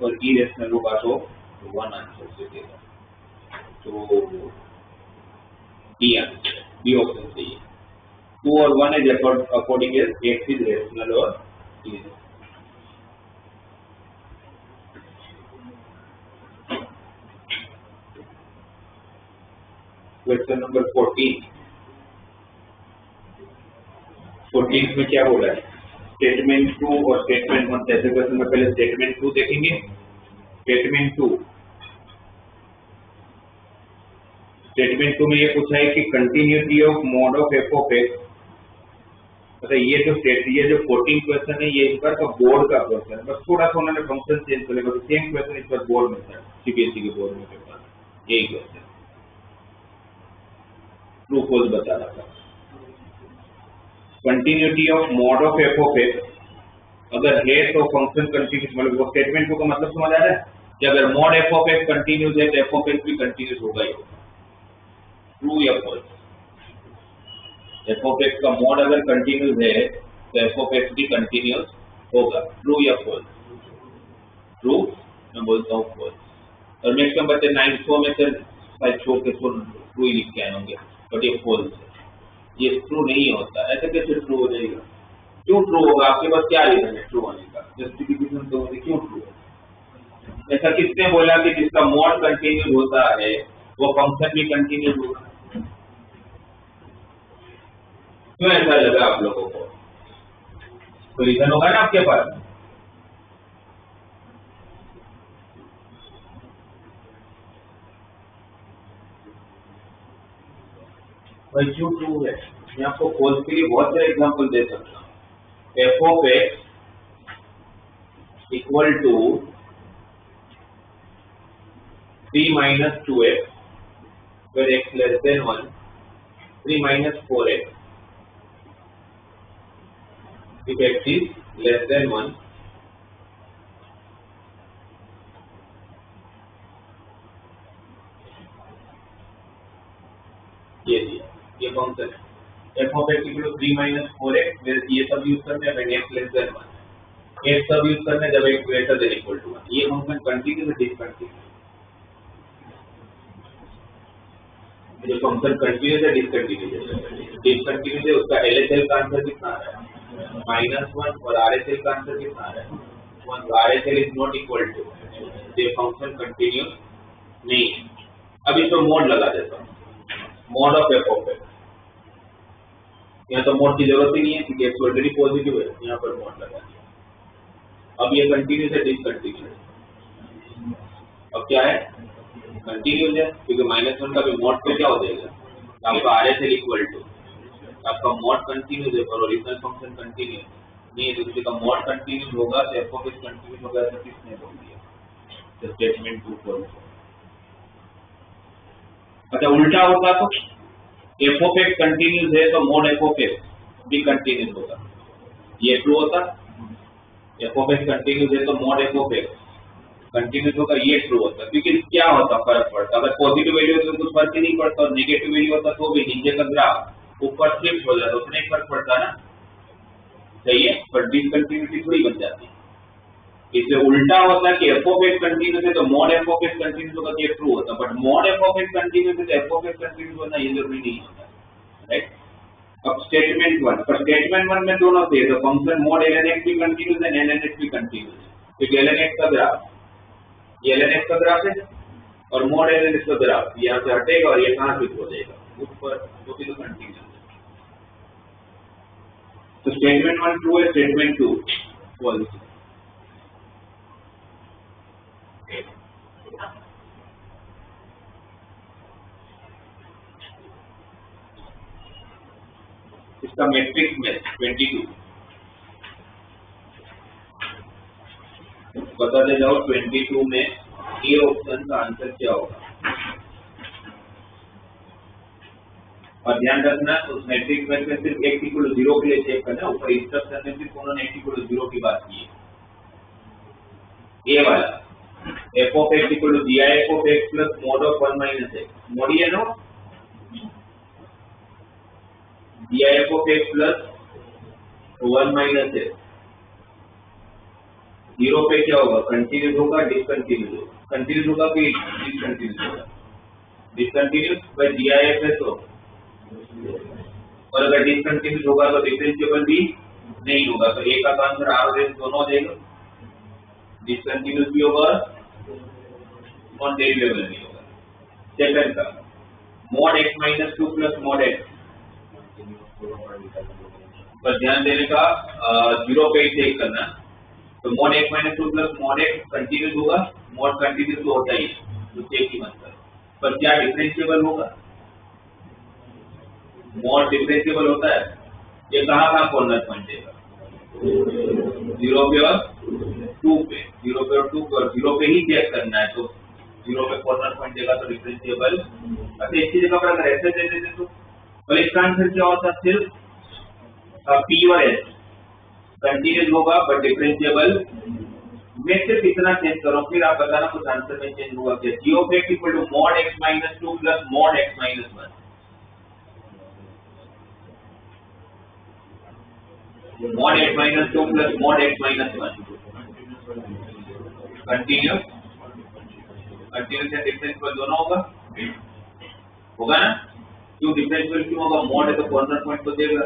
और इरेशनल होगा तो 1 आंसर दे देगा। तो डी आंसर, बी ऑप्शन चाहिए। 2 और 1 is according x is rational और इरेशनल। क्वेश्चन नंबर 14 में क्या बोला है? स्टेटमेंट 2 और स्टेटमेंट 1। ऐसे क्वेश्चन में पहले स्टेटमेंट 2 देखेंगे। स्टेटमेंट 2 में ये पूछा है कि continuity of mod of f of x. मतलब ये जो 14 क्वेश्चन है ये इस बार का बोर्ड का क्वेश्चन है, बस थोड़ा सा उन्होंने फंक्शन चेंज करेगा। तो सेम क्वेश्चन इस बार बोर्ड में था, सीबीएसई के बोर्ड में पेपर यही क्वेश्चन ट्रू फॉल्स बता रहा था। Continuity of mod of f of x अगर है तो फंक्शन कंटिन्यूस, मतलब वो स्टेटमेंट को मतलब समझ आ रहा है कि अगर mod F of x continuous है तो एफ ऑफ एक्स भी कंटिन्यूस होगा ही होगा। ट्रू या फॉल्स? एफ ऑफ एक्स का मॉड अगर कंटिन्यूस है तो एफ ऑफ एक्स भी कंटिन्यूस होगा। ट्रू या फॉल्स? ट्रू, मैं बोलता हूँ फॉल्स। और नेक्स्ट नंबर 900 में से शायद छोड़ के ट्रू ही लिख के आए होंगे, बट ये फॉल्स है, ये ट्रू नहीं होता। ऐसे कैसे ट्रू हो जाएगा? क्यों ट्रू होगा? आपके पास क्या रीजन है ट्रू होने का? जस्टिफिकेशन तो क्यों ट्रू है? ऐसा किसने बोला कि जिसका मॉड कंटिन्यूस होता है वो फंक्शन भी कंटिन्यूस होगा? क्यों ऐसा लगा आप लोगों को? तो रीजन होगा ना आपके पास। भाई क्यों ट्रू है? मैं आपको फॉल्स के लिए बहुत सारे एग्जांपल दे सकता हूँ। F of x equal to 3 - 2x where x less than 1, 3 - 4x if x is less than 1, ये दिया, ये फंक्शन है f of x equal to 3 - 4x। ये सब यूज करते हैं जब x लेस देन 1, ये सब यूज करते हैं जब x greater than equal to 1। ये फंक्शन कंटिन्यूस है डिसकंटिन्यूस? जो फंक्शन कंटिन्यूस है डिसकंटिन्यूस है? डिसकंटिन्यूस है, उसका LHL का आंसर कितना आ रहा है? -1। और RHL का आंसर कितना आ रहा है? 1। RHL is not equal to, ये फंक्शन कंटिन्यूस नहीं है। अब इसको मोड लगा देता हूँ, mod of f of x. यहाँ तो मोड की जरूरत ही नहीं है क्योंकि एक्स ऑलरेडी पॉजिटिव है, यहाँ पर मोड लगा दिया। अब ये कंटिन्यूस है डिसकंटिन्यूस? अब क्या है? कंटिन्यूस है क्योंकि -1 का भी मोड पे क्या हो जाएगा? आपका RHL इक्वल टू, आपका मोड कंटिन्यूस है पर ओरिजिनल फंक्शन कंटिन्यूस नहीं है। दूसरे का मोड कंटिन्यूस होगा तो एफ ऑफ एक्स कंटिन्यूस होगा, ऐसा किसने बोल दिया? तो स्टेटमेंट 2 फॉल्स। अच्छा उल्टा होता तो एफ ऑफ एक्स कंटिन्यूस है तो मोड एफ ऑफ एक्स भी कंटिन्यूस होगा, ये ट्रू होता। एफ ऑफ एक्स कंटिन्यूस है तो mode F of x continuous होगा, ये ट्रू होता। क्योंकि क्या होता, फर्क पड़ता। अगर पॉजिटिव वैल्यू होता तो कुछ फर्क ही नहीं पड़ता, और नेगेटिव वैल्यू होता तो भी नीचे का ग्राफ ऊपर शिफ्ट हो जाता, उतना ही फर्क पड़ता ना, सही है। पर डिसकंटिन्यूटी थोड़ी बन जाती है। इसलिए उल्टा होता है कि एफ ऑफ एक्स कंटिन्यूस है तो mode F of x continuous होगा, ये ट्रू होता। But mode F of x continuous है तो एफ ऑफ एक्स कंटिन्यूस होना ये जरूरी नहीं होता, राइट। अब स्टेटमेंट 1, पर स्टेटमेंट 1 में दोनों थे तो फंक्शन मोड ln x भी कंटिन्यूस है, ln x भी कंटिन्यूस है। क्योंकि ln x का ग्राफ, ये ln x का ग्राफ है और मोड ln x का ग्राफ यहाँ से हटेगा और ये कहाँ फिट हो जाएगा? ऊपर, जो कि तो कंटिन्यूस है। तो स्टेटमेंट 1 ट्रू है, स्टेटमेंट 2 फॉल्स। इसका मैट्रिक्स में 22 बताते जाओ। 22 में ए ऑप्शन का आंसर क्या होगा? और ध्यान रखना उस मैट्रिक्स में से सिर्फ x = 0 के लिए चेक करना। ऊपर इंस्ट्रक्शन में सिर्फ उन्होंने x = 0 की बात की है, ए वाला। F of x equal to g I f of x plus mod of 1 minus x. Mod ही है ना, g I f of x plus 1 minus x. Zero पे क्या होगा, कंटिन्यूस होगा डिसकंटिन्यूस होगा, कंटिन्यूस होगा कि डिसकंटिन्यूस होगा, discontinuous by G I F है तो, और अगर डिसकंटिन्यूस होगा तो डिफरेंशिएबल भी नहीं होगा, तो एक का आंसर आर और एस दोनों देगा, डिसकंटिन्यूस भी होगा और डेरिवेबल भी होगा। सेकंड का mod x minus 2 plus mod x, पर ध्यान देने का जीरो पे चेक करना, तो mod x minus 2 plus mod x continuous होगा, mod कंटिन्यूस तो होता ही है, तो चेक ही मत कर, पर क्या डिफरेंशिएबल होगा, mod डिफरेंशिएबल होता है, ये कहाँ कॉर्नर पॉइंट देगा, जीरो पे और 2 पे, जीरो पे और 2 पे, और जीरो पे ही चेक करना है, तो जीरो पे कॉर्नर पॉइंट देगा तो डिफरेंशिएबल। अच्छा इसकी जगह पर अगर ऐसे दे देते तो, और इसका आंसर क्या होता, सिर्फ पी और एस कंटिन्यूस होगा बट डिफरेंशिएबल। मैं सिर्फ इतना चेंज करूँ, फिर आप बताना कुछ आंसर में चेंज होगा क्या। G of x equal to mod x minus 2 plus mod x minus 1, mod x minus 2 plus mod x minus 1 continuous, continuous and differentiable दोनों होगा, होगा ना, क्यों डिफरेंशिएबल क्यों होगा, mod है तो कॉर्नर पॉइंट तो देगा,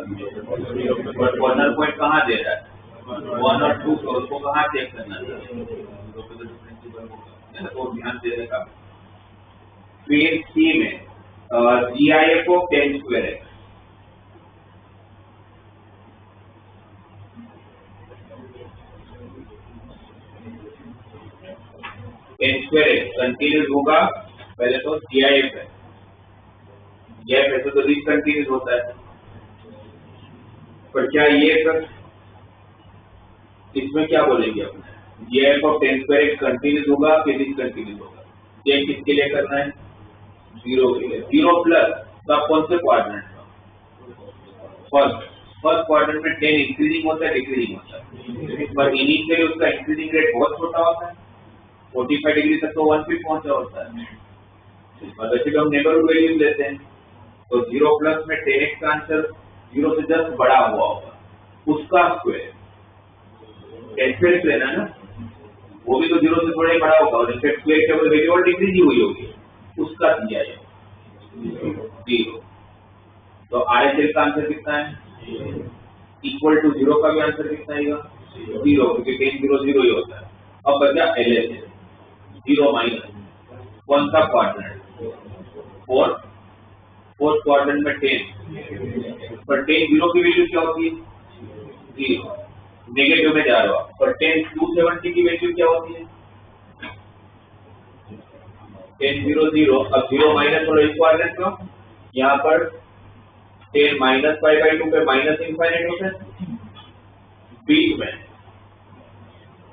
पर कॉर्नर पॉइंट कहाँ दे रहा है 1 और 2, तो उसको कहाँ चेक करना है, तो ध्यान देने का। फिर सी में g I f of ten square है, टेन स्क्वायर है कंटिन्यूस होगा, पहले तो जी आई एफ है, जी आई एफ तो डिसकंटिन्यूस होता है, पर क्या ये इसमें क्या बोलेंगे अपने, g I f of ten square continuous होगा कि डिसकंटिन्यूस होगा, ये किसके लिए करना है, जीरो के लिए, जीरो प्लस, तो आप कौन से क्वाड्रेंट में, फर्स्ट क्वाड्रेंट में 10 इंक्रीजिंग होता है डिक्रीजिंग होता है, पर इनिशियली उसका इंक्रीजिंग रेट बहुत छोटा होता है, 45 डिग्री तक तो 1 पे पहुंचा होता है, वैसे तो हम नेबरहुड वैल्यू लेते हैं, तो 0 प्लस में 10x का आंसर 0 से जस्ट बड़ा हुआ होगा, उसका स्क्वायर 10 स्क्वायर लेना ना, वो भी तो 0 से थोड़ा ही बड़ा होगा, और इनफैक्ट स्क्वायर केवल वैल्यू और डिक्रीज ही हुई होगी, उसका दिया है 0, तो RHS का आंसर कितना है, इक्वल टू 0 का भी आंसर कितना आएगा 0, क्योंकि 10 0 0 ही होता है। अब बचा LHS 0 माइनस कौन सा क्वाड्रेंट, फोर्थ क्वाड्रेंट में 10, पर 10 0 की वैल्यू क्या होती है 0, नेगेटिव में जा रहा है, पर 10 270 की वैल्यू क्या होती है 10 0 0, अब 0 माइनस और इस क्वाड्रेंट का यहाँ पर 10 माइनस पाई बाई 2 पे माइनस इनफाइनाइट होता है, बीच में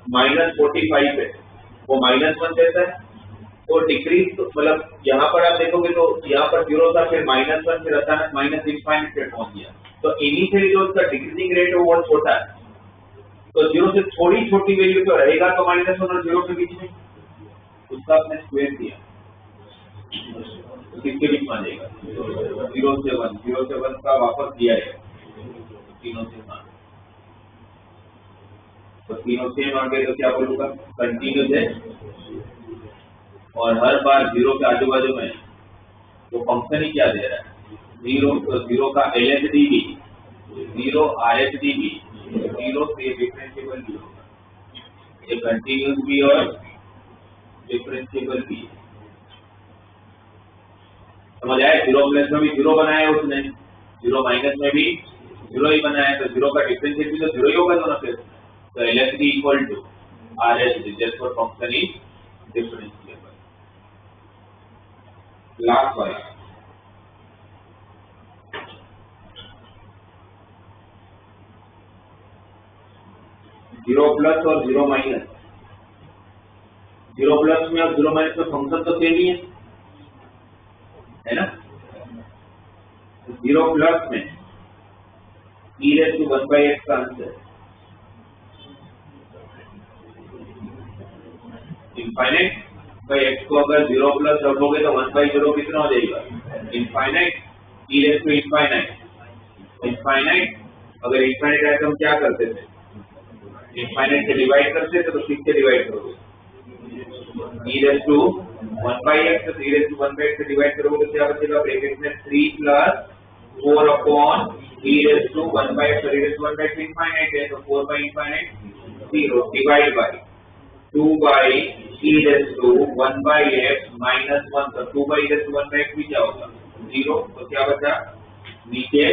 माइनस 45 पे वो -1 देता है, तो डिक्रीज तो मतलब यहाँ पर आप देखोगे तो यहाँ पर 0 था, फिर -1, फिर अचानक माइनस इनफाइनाइट पे पहुंच गया, तो इनिशियली जो उसका डिक्रीजिंग रेट है वो बहुत छोटा है, तो 0 से थोड़ी छोटी वैल्यू तो रहेगा, तो -1 और 0 के बीच में उसका आपने स्क्वायर किया, तो किसके बीच में आ जाएगा 0 से 1 का वापस दिया है, तीनों से 1, तो तीनों सेम आ गए, तो क्या बोलूंगा कंटिन्यूस है, और हर बार 0 के आजू बाजू में तो फंक्शन ही क्या दे रहा है 0, तो 0 का LHD भी 0, RHD भी 0, से डिफरेंशिएबल भी होगा, ये कंटिन्यूस भी और डिफरेंशिएबल भी, समझ आए। 0 प्लस में भी 0 बनाया उसने, 0 माइनस में भी 0 ही बनाया, तो 0 का डिफरेंशिएल भी तो 0 ही होगा दोनों से, तो LHD equal to RHD, just for function is differentiable. Last one, zero plus और 0 माइनस, 0 प्लस में और 0 माइनस में फंक्शन तो सेम ही है ना, 0 प्लस में e⁻1/x का आंसर इनफाइनाइट, भाई x को अगर 0 प्लस रखोगे तो 1/0 कितना हो जाएगा? Infinite, e raise to infinite. Infinite अगर इनफाइनाइट है तो हम क्या करते थे? इनफाइनाइट से डिवाइड करते थे, तो 6 से डिवाइड करोगे, e रेज़ टू 1/x, तो e रेज़ टू 1/x से डिवाइड करोगे तो क्या बचेगा? ब्रैकेट में 3 plus 4 upon e raise to 1/x, e raise to 1/x infinite है, तो 4 by infinite 0 divide by 2 by e raise to 1/x minus 1, तो 2 by e raise to 1/x भी क्या होगा? 0, तो क्या बचा? नीचे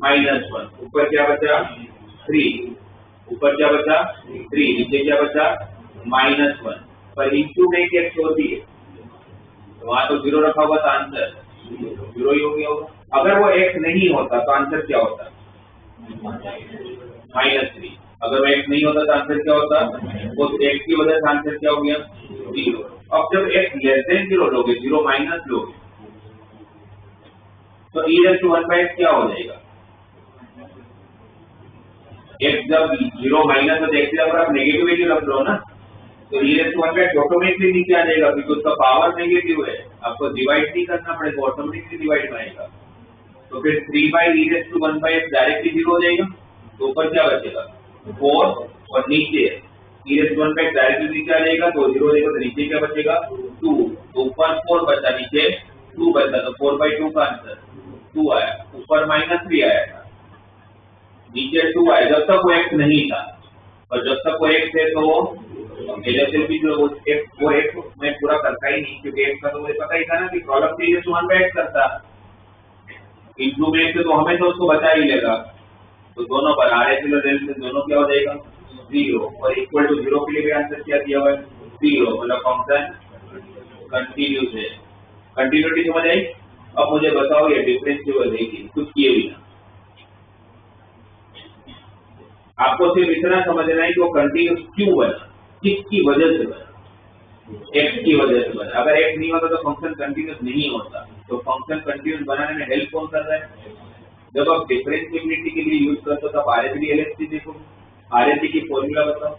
-1, ऊपर क्या बचा? 3, ऊपर क्या बचा? 3, नीचे क्या बचा? -1, पर इंटू में एक छोड़ दिए तो वहां तो 0 रखा हुआ था, आंसर 0 ही हो गया होगा। अगर वो x नहीं होता तो आंसर क्या होता? -3। अगर वो x नहीं होता तो आंसर क्या होता? वो x की वजह से आंसर क्या हो गया? 0। अब जब x लेस देन 0 लोगे, 0 माइनस लोगे, तो e रेज़ टू 1/x क्या हो जाएगा? x जब 0 माइनस हो तो x जब आप नेगेटिव वैल्यू रख लो ना, तो e raise to 1/x automatically नीचे आ जाएगा, क्योंकि उसका पावर नेगेटिव है, आपको डिवाइड नहीं करना पड़ेगा, ऑटोमेटिकली डिवाइड में आएगा। तो फिर 3 by e raise to 1/x directly 0 हो जाएगा, तो ऊपर क्या बचेगा? 4, और नीचे e raise to 1/x directly नीचे आ जाएगा, तो 0 हो जाएगा, तो नीचे क्या बचेगा? 2, तो ऊपर 4 बचा, नीचे 2 बचा, तो 4/2 का आंसर 2 आया। ऊपर -3 आया था, नीचे 2 आया, जब तक वो x नहीं था, और जब तक वो x है तो एलएचएल भी जो वो x मैं पूरा करता ही नहीं, क्योंकि x का तो मुझे पता ही था ना कि product e raise to 1/x करता, इंटू में से तो हमें तो उसको बचा ही लेगा, तो दोनों पर आरएचएल और एलएचएल दोनों क्या हो जाएगा? 0, और इक्वल टू 0 के लिए भी आंसर क्या दिया हुआ है? 0, मतलब फंक्शन कंटिन्यूस है। कंटिन्यूटी समझ आई? अब मुझे बताओ ये डिफरेंशिएबल है कि कुछ किए बिना? आपको सिर्फ इतना समझना है कि वो कंटिन्यूस क्यों बना, किसकी वजह से बना? x की वजह से बना। अगर x नहीं होता तो फंक्शन कंटिन्यूस नहीं होता, तो फंक्शन कंटिन्यूस बनाने में हेल्प कौन कर रहा है? जब आप डिफरेंशिएबिलिटी के लिए यूज करते हो तब आरएचडी एलएचडी देखो, आरएचडी की फॉर्मूला बताओ,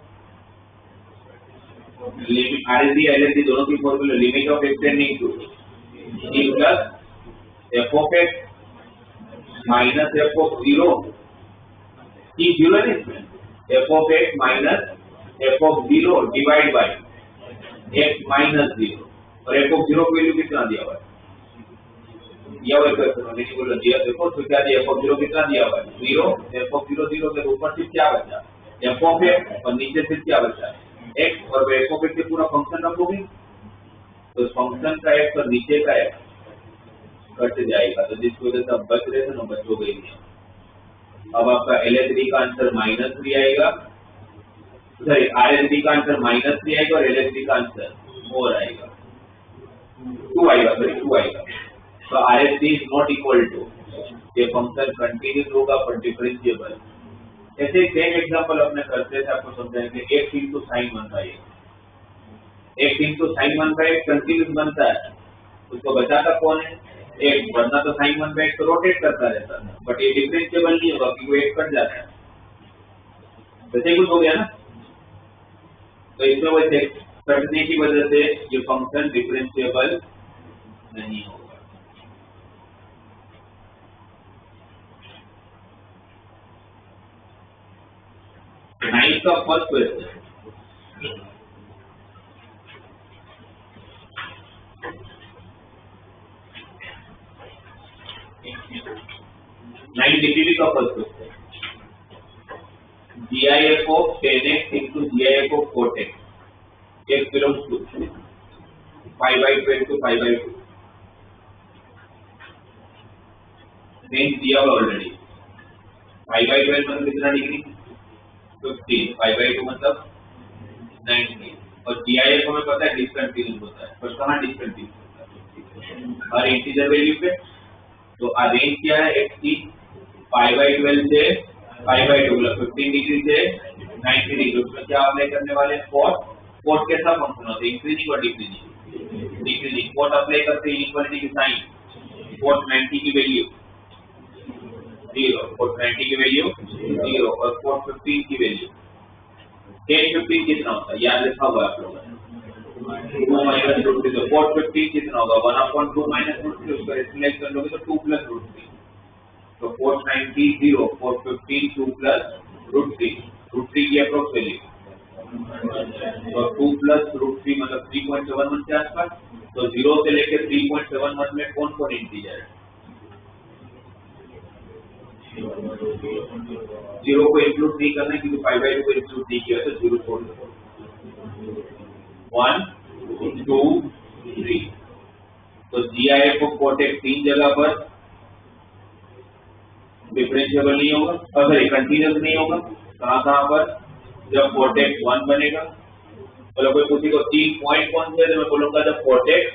लिमिट आरएचडी एलएचडी दोनों की formula, limit of x tending to e plus f of x minus f of 0, e 0 है इसमें, f of x minus f of 0 divide by x minus 0, और f of 0 की value कितना दिया हुआ है? दिया हुआ है, नहीं बोला दिया, देखो तो क्या दिया? f ऑफ 0 कितना दिया हुआ है? 0, f ऑफ 0 0 के ऊपर से क्या बचा? f ऑफ x, और नीचे से क्या बचा? x, और f ऑफ x से पूरा फंक्शन रखोगे तो फंक्शन का x और नीचे का x कट जाएगा, तो जिसकी वजह से आप बच रहे थे ना, बचोगे ही नहीं। अब आपका एलएचडी का आंसर -3 आएगा, सॉरी आरएचडी का आंसर -3 आएगा, और एलएचडी का आंसर 4 आएगा, 2 आएगा, सॉरी 2 आएगा। तो RHD is not equal to, ये फंक्शन कंटिन्यूस होगा पर डिफरेंशिएबल। ऐसे सेम एग्जांपल अपने करते थे, आपको समझाएंगे। x into sine 1/x, x into sine 1/x continuous बनता है, उसको बचाता कौन है? x, वरना तो साइन 1/x तो रोटेट करता रहता है, बट ये डिफरेंशिएबल नहीं होगा क्योंकि वो x कट जाता है, वैसे कुछ हो गया ना। तो इसमें वैसे कटने की वजह से ये फंक्शन डिफरेंशिएबल नहीं होगा। नाइन्थ का फर्स्ट क्वेश्चन, नाइन डिग्री का first question, GIF of 10x into GIF of 4x, x belongs to 5/12 to 5/2, range दिया हुआ ऑलरेडी। 5/12 मतलब कितना डिग्री? 15, 5/2 मतलब 90, और GIF हमें पता है डिसकंटिन्यूस होता है, पर कहाँ डिसकंटिन्यूस होता है? हर इंटीजर वैल्यू पे। तो रेंज क्या है x की? 5/12 से 5/2 मतलब 15 डिग्री से 90 डिग्री। उसमें क्या अप्लाई करने वाले हैं? कॉट। कॉट कैसा फंक्शन होता है? इंक्रीजिंग और डिक्रीजिंग? डिक्रीजिंग। कॉट अप्लाई करते हैं इनइक्वालिटी की साइन, कॉट 90 की वैल्यू 0, कॉट 90 की वैल्यू 0, और कॉट 15 की वैल्यू 10 15 कितना होता है? याद रखा हुआ आप लोगों ने, 2 माइनस रूट 3 तो 450 कितना होगा 1/2 माइनस रूट 3 उसका सिलेक्ट कर लोगे तो 2 प्लस रूट 3 तो 490 0 415 2 प्लस रूट 3 की अप्रोक्स वैल्यू तो 2 प्लस रूट 3 मतलब 3.71 के आसपास तो 0 से लेकर 3.71 में कौन कौन इंटीजर है 0 को इंक्लूड नहीं करना क्योंकि 5/2 को इंक्लूड नहीं किया तो 0 छोड़ दो 1 2 3 तो GIF ऑफ कोटेक्स 3 जगह पर डिफरेंशिएबल नहीं होगा अगर कंटीन्यूअस नहीं होगा कहाँ पर जब कोटेक्स 1 बनेगा मतलब कोई पूछेगा 3 पॉइंट कौन से तो मैं बोलूंगा जब कोटेक्स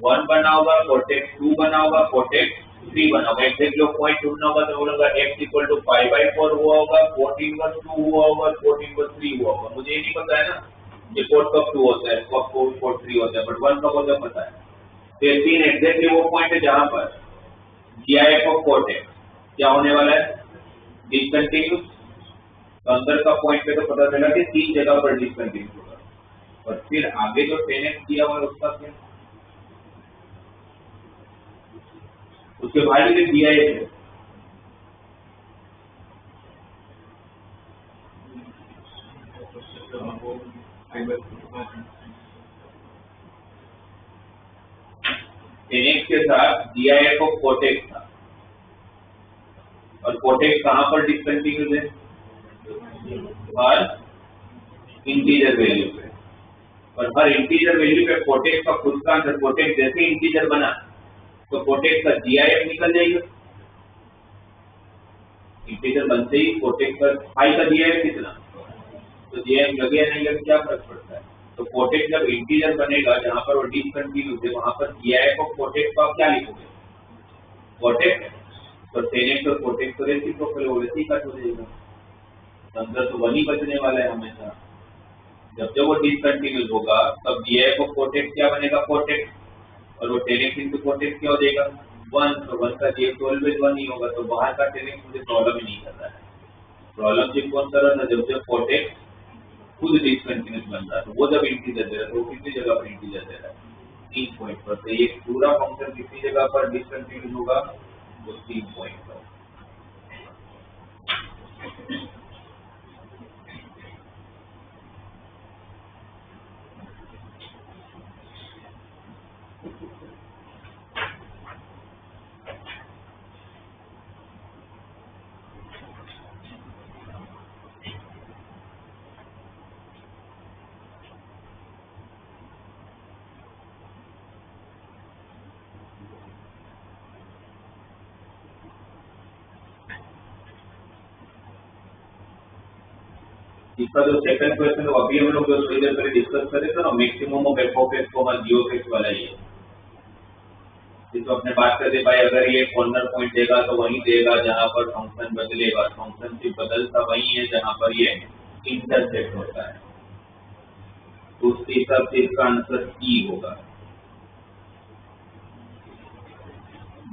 1 बना होगा कोटेक्स 2 बना होगा कोटेक्स 3 बना होगा एग्जैक्ट जो पॉइंट ढूंढना होगा तो बोलूंगा x = 5/4 हुआ होगा 4 इनवर्स 2 हुआ होगा 4 इनवर्स 3 हुआ होगा मुझे ये नहीं पता है ना ये 4 कब 2 होता है कब 4 3 होता है बट 1 कब होता है पता है तो 3 एग्जैक्टली वो पॉइंट है जहां पर GIF ऑफ कोटेक्स क्या होने वाला है डिसकंटिन्यूअस तो अंदर का पॉइंट पे तो पता चला कि 3 जगह पर डिसकंटिन्यूअस होगा और फिर आगे जो 10x दिया हुआ है उसका क्या उसके बाद भी दिया है 10x के साथ GIF ऑफ कोटेक्स था और कोटेक्स कहां पर डिसकंटिन्यूअस है हर इंटीजर वैल्यू पे और हर इंटीजर वैल्यू पे कोटेक्स का खुद का आंसर कोटेक्स जैसे इंटीजर बना तो कोटेक्स का GIF निकल जाएगा इंटीजर बनते ही कोटेक्स का फाई का GIF कितना तो GIF लगे या नहीं लगे क्या फर्क पड़ता है तो कोटेक्स जब इंटीजर बनेगा जहां पर वो डिसकंटिन्यूअस है वहां पर GIF ऑफ कोटेक्स का क्या लिखोगे कोटेक्स तो 10x और कोटेक्स तो रेसिप्रोकल हो वैसे ही कट हो जाएगा अंदर तो वही बचने वाला है हमेशा जब वो डिसकंटिन्यूअस होगा तब GIF ऑफ कोटेक्स क्या बनेगा कोटेक्स और वो 10x into कोटेक्स क्या हो जाएगा 1 तो 1 का GIF तो ऑलवेज 1 ही होगा तो बाहर का 10x मुझे प्रॉब्लम ही नहीं कर रहा है प्रॉब्लम सिर्फ कौन कर रहा था जब कोटेक्स खुद डिसकंटिन्यूअस बन रहा है तो वो जब इंटीजर दे रहा है तो कितनी जगह पर इंटीजर दे रहा है 3 पॉइंट पर तो ये पूरा फंक्शन कितनी जगह पर डिसकंटिन्यूअस होगा वो 3 पॉइंट पर इसका जो सेकंड क्वेश्चन है अभी हम लोग जो थोड़ी देर पहले डिस्कस कर रहे थे ना maximum of f of x, g of x वाला ही है जिसको अपने बात करते भाई अगर ये कॉर्नर पॉइंट देगा तो वही देगा जहां पर फंक्शन बदलेगा फंक्शन सिर्फ बदलता वही है जहां पर ये इंटरसेक्ट होता है तो उसके हिसाब से इसका आंसर ई होगा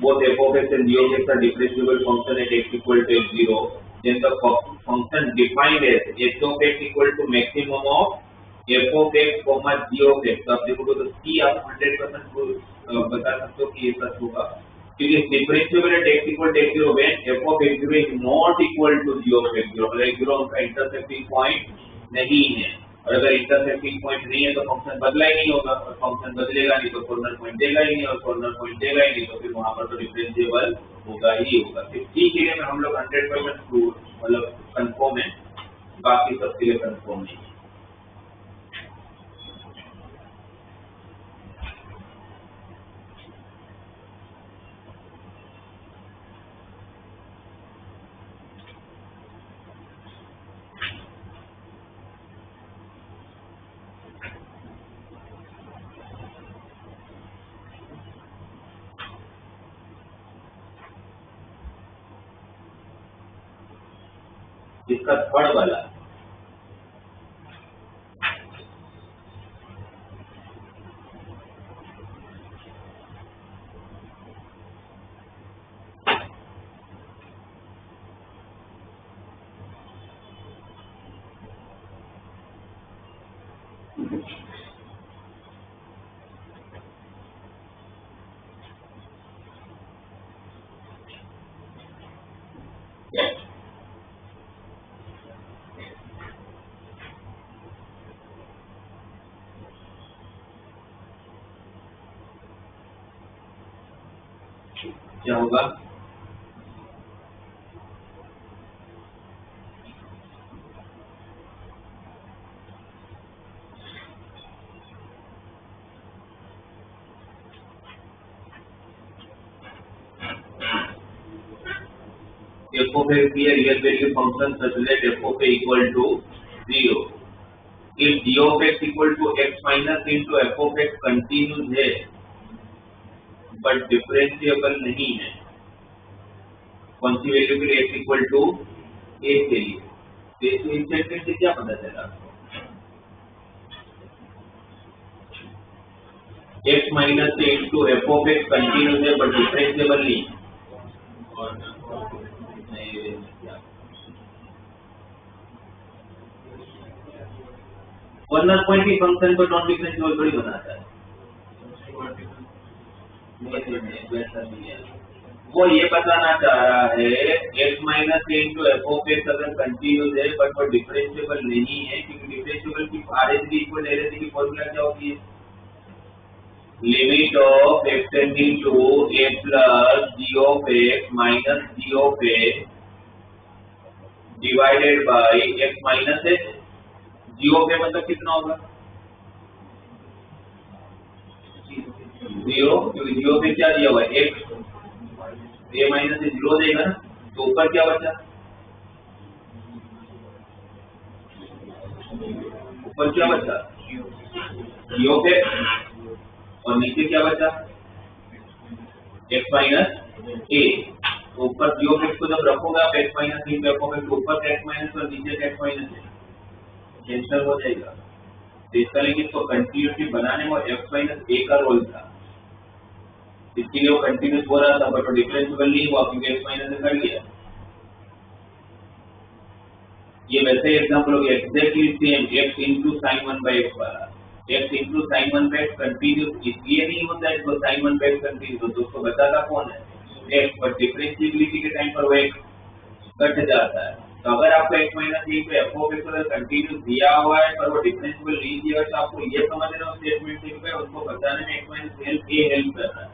both f of x and g of x are differentiable function at x equal to x0 then the function defined as h of x equal to maximum of f of x, g of x तो आप देखोगे तो c आप 100% बता सकते हो कि ये सच होगा क्योंकि differentiable eight x equal to x0 when f of x0 is not equal to g of x0 मतलब x0 उनका इंटरसेक्टिंग पॉइंट नहीं है और अगर इंटरसेक्टिंग पॉइंट नहीं है तो फंक्शन बदला ही नहीं होगा और फंक्शन बदलेगा नहीं तो कॉर्नर पॉइंट देगा ही नहीं और कॉर्नर पॉइंट देगा ही नहीं तो फिर वहां पर तो डिफरेंशिएबल होगा ही होगा ठीक है में हम लोग 100% प्रूव मतलब कंफर्म है बाकी सबके लिए कंफर्म नहीं इसका थर्ड वाला क्या होगा? f of x be a real value function such that f of a equal to 0. If g of x equal to x minus into f of x continuous है but differentiable नहीं है, कौन सी value के लिए x equal to a के लिए? तो इस स्टेटमेंट से क्या पता चला? x minus a into f of x continuous है बट डिफरेंशिएबल नहीं। कॉर्नर पॉइंट की फंक्शन को नॉन डिफरेंशिएबल थोड़ी बनाता है। वो ये बताना चाह रहा है x minus A into f of x अगर कंटिन्यूस है बट वो डिफरेंशिएबल नहीं है, क्योंकि डिफरेंशिएबल की RHD इक्वल LHD की फॉर्मूला क्या होती है? Limit of x tending to a plus g of x minus g of a divided by x minus h। g of a मतलब कितना होगा? 0, क्योंकि g ऑफ a क्या दिया हुआ है? x, a माइनस से 0 देगा ना, तो ऊपर क्या बचा? ऊपर क्या बचा? g ऑफ a, और नीचे क्या बचा? x minus a। तो ऊपर g ऑफ x को जब रखोगे आप x माइनस a पे रखोगे तो ऊपर का x माइनस और नीचे का x माइनस है, कैंसिल हो जाएगा। तो इसका लेकिन इसको कंटिन्यूटी बनाने में x माइनस a का रोल था, इसके लिए वो कंटिन्यूस हो रहा था बट डिफरेंशिएबल नहीं हुआ क्योंकि x माइनस ने कर लिया। ये वैसे एग्जांपल हो गया exactly same x into sin 1 by x वाला। x into sin 1 by x continuous इसलिए नहीं होता है, तो sin 1 by x कंटिन्यूस तो उसको बताता कौन है? x, पर डिफरेंशिएबिलिटी के टाइम पर वो x कट जाता है। तो अगर आपको x माइनस a पे f ऑफ x अगर कंटिन्यूस दिया हुआ है पर वो डिफरेंशिएबल नहीं दिया तो आपको ये समझना उस स्टेटमेंट से कि उसको बताने में x माइनस a हेल्प कर रहा है,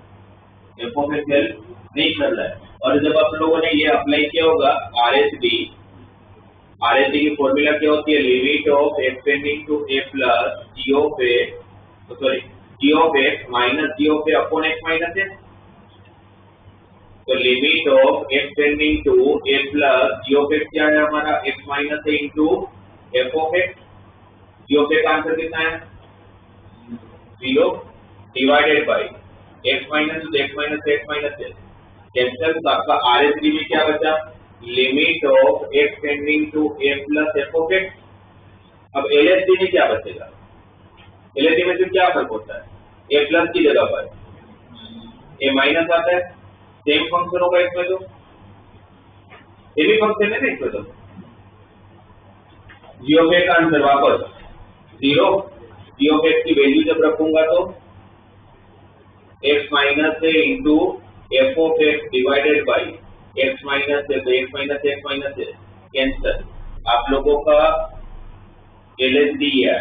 f ऑफ x हेल्प नहीं कर रहा है। और जब आप लोगों ने ये अप्लाई किया होगा RHD की फॉर्मूला क्या होती है? Limit of x tending to a plus g of a, sorry g of x minus g of a upon x minus a। तो limit of x tending to a plus g of x क्या है हमारा? x minus a into f of x। g of a का answer कितना है? 0 divided by x minus तो x minus x minus है, cancel. तो आपका RHD में क्या बचा? Limit of x tending to a plus f of x। अब LHD में क्या बचेगा? LHD में फिर क्या फर्क होता है? a प्लस की जगह पर a माइनस आता है, सेम फंक्शन होगा इसमें, तो ये भी फंक्शन है ना इसमें। तो g ऑफ x का आंसर वापस 0। g ऑफ x की वैल्यू जब रखूंगा तो x माइनस से into f of x divided by x minus से, तो x माइनस से कैंसिल। आप लोगों का LHD है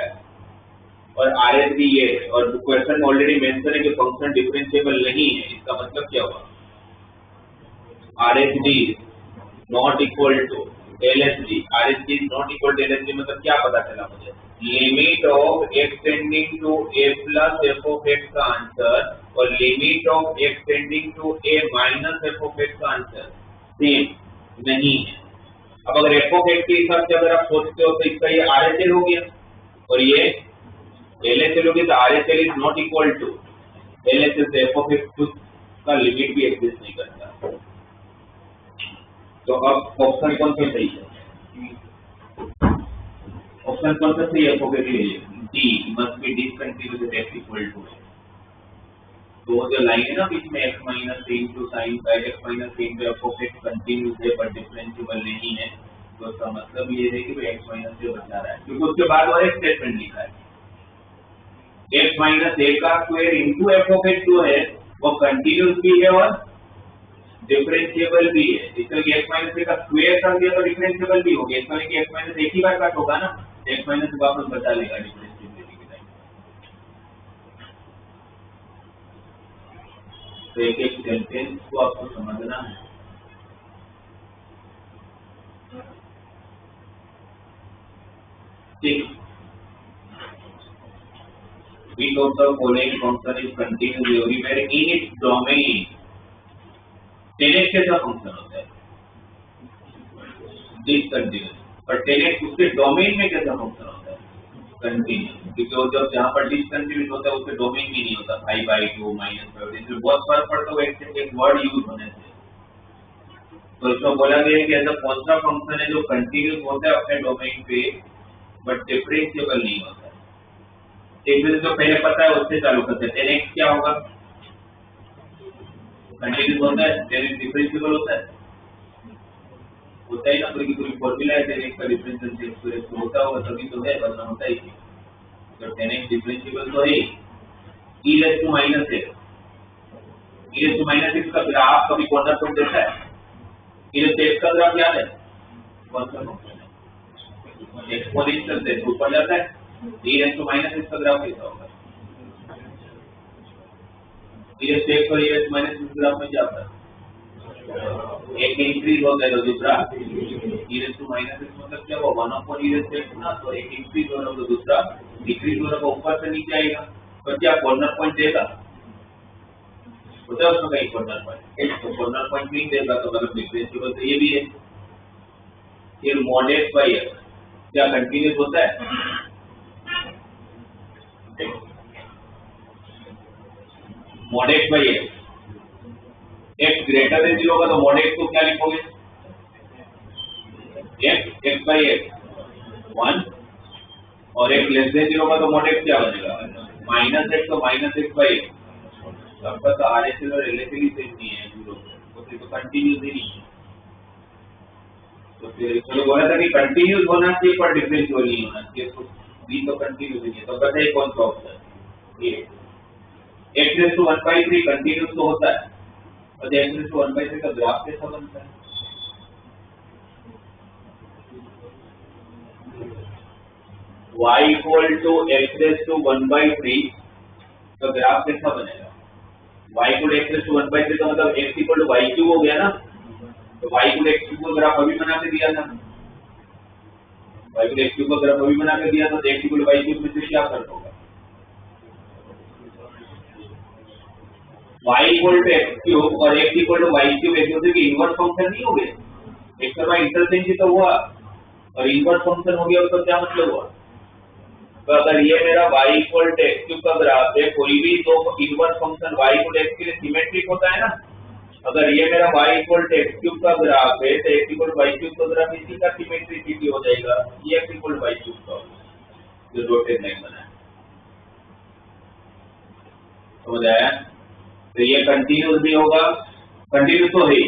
और RHD है, और क्वेश्चन में ऑलरेडी मेंशन है कि फंक्शन डिफरेंशिएबल नहीं है। इसका मतलब क्या हुआ? RHD not equal to LHD। RHD not equal to LHD मतलब क्या पता चला मुझे? Limit of x tending to a plus f of x का आंसर और limit of x tending to a minus f of x का answer same नहीं है। अब अगर f ऑफ x के हिसाब से अगर आप सोचते हो तो इसका ये RHL हो गया और ये LHL हो गया, तो RHL is not equal to LHL से f ऑफ x का लिमिट भी एग्जिस्ट नहीं करता। तो अब ऑप्शन कौन सा सही है? ऑप्शन कौन सा सही है? f ऑफ x के लिए D must be discontinuous at x equal to. तो जो लाइन है ना बीच में x minus into sine by x minus into f of x continuous है पर डिफरेंशिएबल नहीं है, तो इसका मतलब ये है कि x माइनस से बचा रहा है, क्योंकि उसके बाद और एक स्टेटमेंट लिखा है x माइनस a का square into f of x जो है वो कंटिन्यूअस भी है और डिफरेंशिएबल भी है। इसलिए x माइनस a का स्क्वायर कर दिया तो डिफरेंशिएबल भी हो गया, इसलिए x माइनस एक ही बार कट होगा ना, x माइनस से वापस बचा लेगा डिफरेंशिएबिलिटी के टाइम। तो एक एक सेंटेंस को आपको समझना है। ठीक, which of the following function is continuous everywhere in its domain? 10x कैसा फंक्शन होता है? डिसकंटिन्यूस। पर 10x उसके डोमेन में कैसा फंक्शन होता है? कंटिन्यूस। क्योंकि वो जब जहाँ पर डिसकंटिन्यूस होता है उसके डोमेन में नहीं होता, 5/2 -5, इसमें बहुत फर्क पड़ता है एक वर्ड यूज होने से। तो इसमें बोला गया है कि ऐसा कौन सा फंक्शन है जो कंटिन्यूस होता है अपने डोमेन पे बट डिफरेंशिएबल नहीं होता है। एक दिन जो पहले पता है उससे चालू करते हैं। 10x क्या होगा? कंटिन्यूस होता है, 10x डिफरेंशिएबल होता है ना, पूरी की पूरी फॉर्मूला है 10x का डिफरेंशियल एक्सप्रेस तो होता होगा, तभी तो है, वरना होता ही नहीं। तो 10x डिफरेंशिएबल तो है। e raised to -x का ग्राफ कभी कॉर्नर पॉइंट देता है? e raised to x का ग्राफ याद है? कौन सा फंक्शन है? एक्सपोनेंशियल से ऊपर जाता है। e raised to -x का ग्राफ कैसा होगा? e raised to x और e raised to -x graph में क्या होता है? एक इंक्रीज होता है तो दूसरा e raised to -x मतलब क्या हुआ? 1/e raised to x ना, तो एक इंक्रीज हो रहा है तो दूसरा डिक्रीज हो रहा है, ऊपर से नीचे आएगा। तो क्या कॉर्नर पॉइंट देगा? होता है उसमें कहीं कॉर्नर पॉइंट? तो कॉर्नर पॉइंट नहीं देगा तो मतलब डिफरेंशिएबल तो ये भी है। फिर mod x by x क्या कंटिन्यूस होता है? mod x by x greater then 0 होगा तो mod x को क्या लिखोगे? x by x 1 और x लेस देन 0 होगा तो mod x क्या बनेगा? -x तो -x by x। सबका तो RHS और LHS ही सेम नहीं है 0 तो कंटिन्यूस ही नहीं है। तो फिर चलो बोला था कि कंटिन्यूस होना चाहिए पर डिफरेंशिएबल नहीं होना चाहिए, तो b तो कंटिन्यूस नहीं है। तो बताइए कौन सा ऑप्शन? ये x raised to 1/3 कंटिन्यूस तो होता है, और x raised to 1/3 का ग्राफ कैसा बनता है? y equal to x raised to 1/3 का ग्राफ कैसा बनेगा? y equal to x raised to 1/3 का मतलब x equal to y³ हो गया ना, तो y equal to x³ का ग्राफ अभी बना के दिया था, y equal to x³ का ग्राफ अभी बना के दिया था, तो x equal to y³ में से क्या फर्क होगा? y equal to x³ और x equal to y³ एक दूसरे के इनवर्स फंक्शन नहीं हो गए? x और y इंटरचेंज ही तो हुआ और इनवर्स फंक्शन हो गया, उसका क्या मतलब हुआ? तो अगर ये मेरा y equal to x³ का ग्राफ है, कोई भी दो inverse function y equal to x के लिए सिमेट्रिक होता है ना, अगर ये मेरा y equal to x³ का ग्राफ है तो x equal to y³ का ग्राफ इसी का सिमेट्रिसिटी हो जाएगा, ये x equal to y³ का जो डॉटेड लाइन बना है। समझ आया? तो ये कंटिन्यूस भी होगा, कंटिन्यूस तो है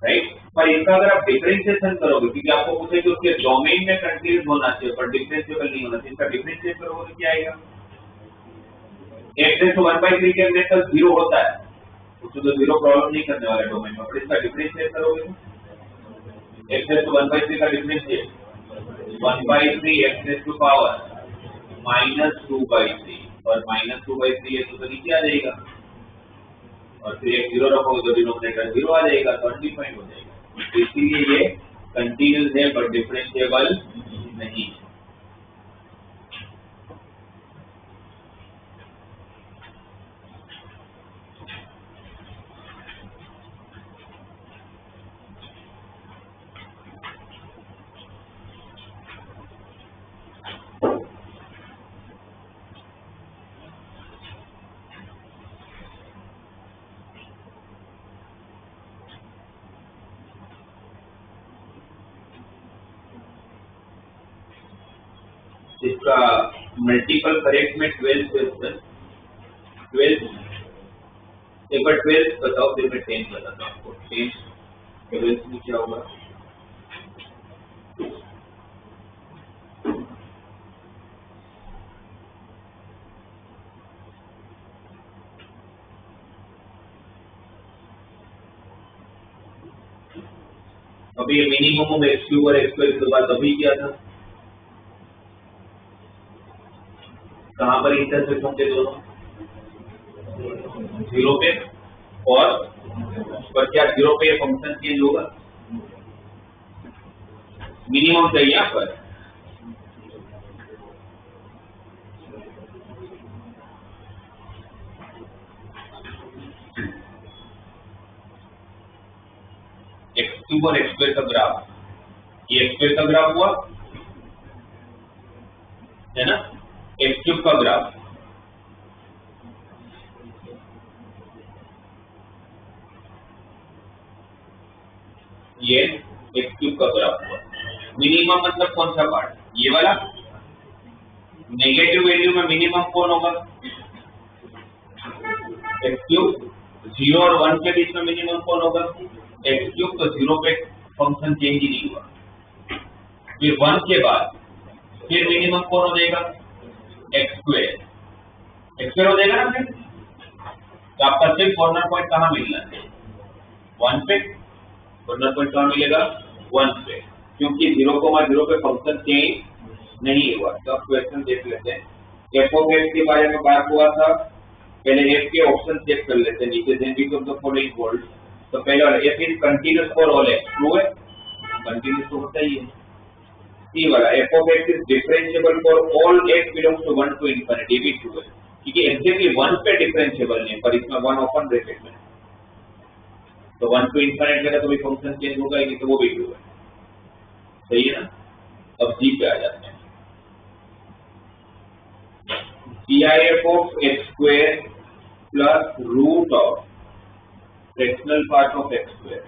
राइट, पर इसका अगर आप डिफरेंशिएशन करोगे, क्योंकि आपको पूछे कि उसके डोमेन में कंटिन्यूस होना चाहिए पर डिफरेंशिएबल नहीं होना चाहिए, इसका डिफरेंशिएट करोगे तो क्या आएगा? x raised to 1/3 के अंदर तक 0 होता है, उसको तो 0 प्रॉब्लम नहीं करने वाला डोमेन में, पर इसका डिफरेंशिएट करोगे तो x raised to 1/3 का differentiate 1/3 x raised to power -2/3 और -2/3 है तो नीचे आ जाएगा, और फिर एक 0 रखोगे तो डिनोमिनेटर 0 आ जाएगा, तो अनडिफाइंड हो जाएगा। इसीलिए ये कंटिन्यूस है बट डिफरेंशिएबल नहीं है। इसका मल्टीपल करेक्ट में 12 क्वेश्चन, 12 एक बार 12 बताओ फिर मैं 10 बताता हूँ आपको। 10 12 में क्या होगा? अभी ये मिनिमम ऑफ x³ और x² के बाद अभी क्या था? कहाँ पर इंटरसेक्ट होंगे दोनों? 0 पे, और पर क्या जीरो पे फंक्शन चेंज होगा? मिनिमम चाहिए यहाँ पर। एक्स क्यूब और एक्स स्क्वायर का ग्राफ, ये एक्स स्क्वायर का ग्राफ हुआ है ना, एक्स क्यूब का ग्राफ, ये एक्स क्यूब का ग्राफ हुआ। मिनिमम मतलब कौन सा पार्ट? ये वाला। नेगेटिव वैल्यू में मिनिमम कौन होगा? X cube. 0 और 1 के बीच में मिनिमम कौन होगा? X cube. तो 0 पे फंक्शन चेंज ही नहीं हुआ। फिर 1 के बाद फिर मिनिमम कौन हो जाएगा? X square. एक्स स्क्वायर हो जाएगा ना फिर। तो आपका सिर्फ कॉर्नर पॉइंट कहाँ मिलना है? 1 पे। कॉर्नर पॉइंट कहाँ मिलेगा? 1 पे, क्योंकि 0,0 पे फंक्शन चेंज नहीं हुआ। तो अब क्वेश्चन देख लेते हैं। एफ ऑफ एक्स के बारे में बात हुआ था, पहले एफ के ऑप्शन चेक कर लेते हैं नीचे। Then we to the following bold. तो पहले वाला f is continuous for all x, true है? कंटीन्यूअस तो होता ही है। सी वाला f of x is differentiable for all x belongs to 1 to infinity, भी ट्रू है, क्योंकि एग्जैक्टली 1 पे डिफरेंशिएबल नहीं है, पर इसमें 1 ओपन ब्रैकेट में, तो 1 टू इंफिनिटी का तो भी फंक्शन चेंज होगा ही नहीं, तो वो भी ट्रू है। सही है ना? अब जी पे आ जाते हैं। GIF of x square plus root of fractional part of x square।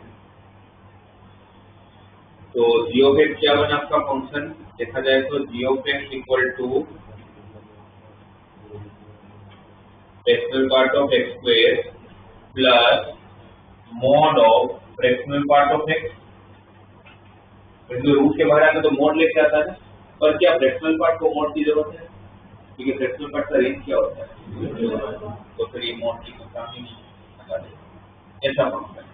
तो g of x क्या बना आपका फंक्शन? देखा जाए तो g of x equal to fractional part of x square plus mod of fractional part of x। Root के बाहर आकर तो मोड लेके आता है, पर क्या फ्रैक्शनल पार्ट को मोड की जरूरत है? क्योंकि फ्रैक्शनल पार्ट का रेंज क्या होता है? तो फिर ये मोड की काम ही नहीं। ऐसा फंक्शन।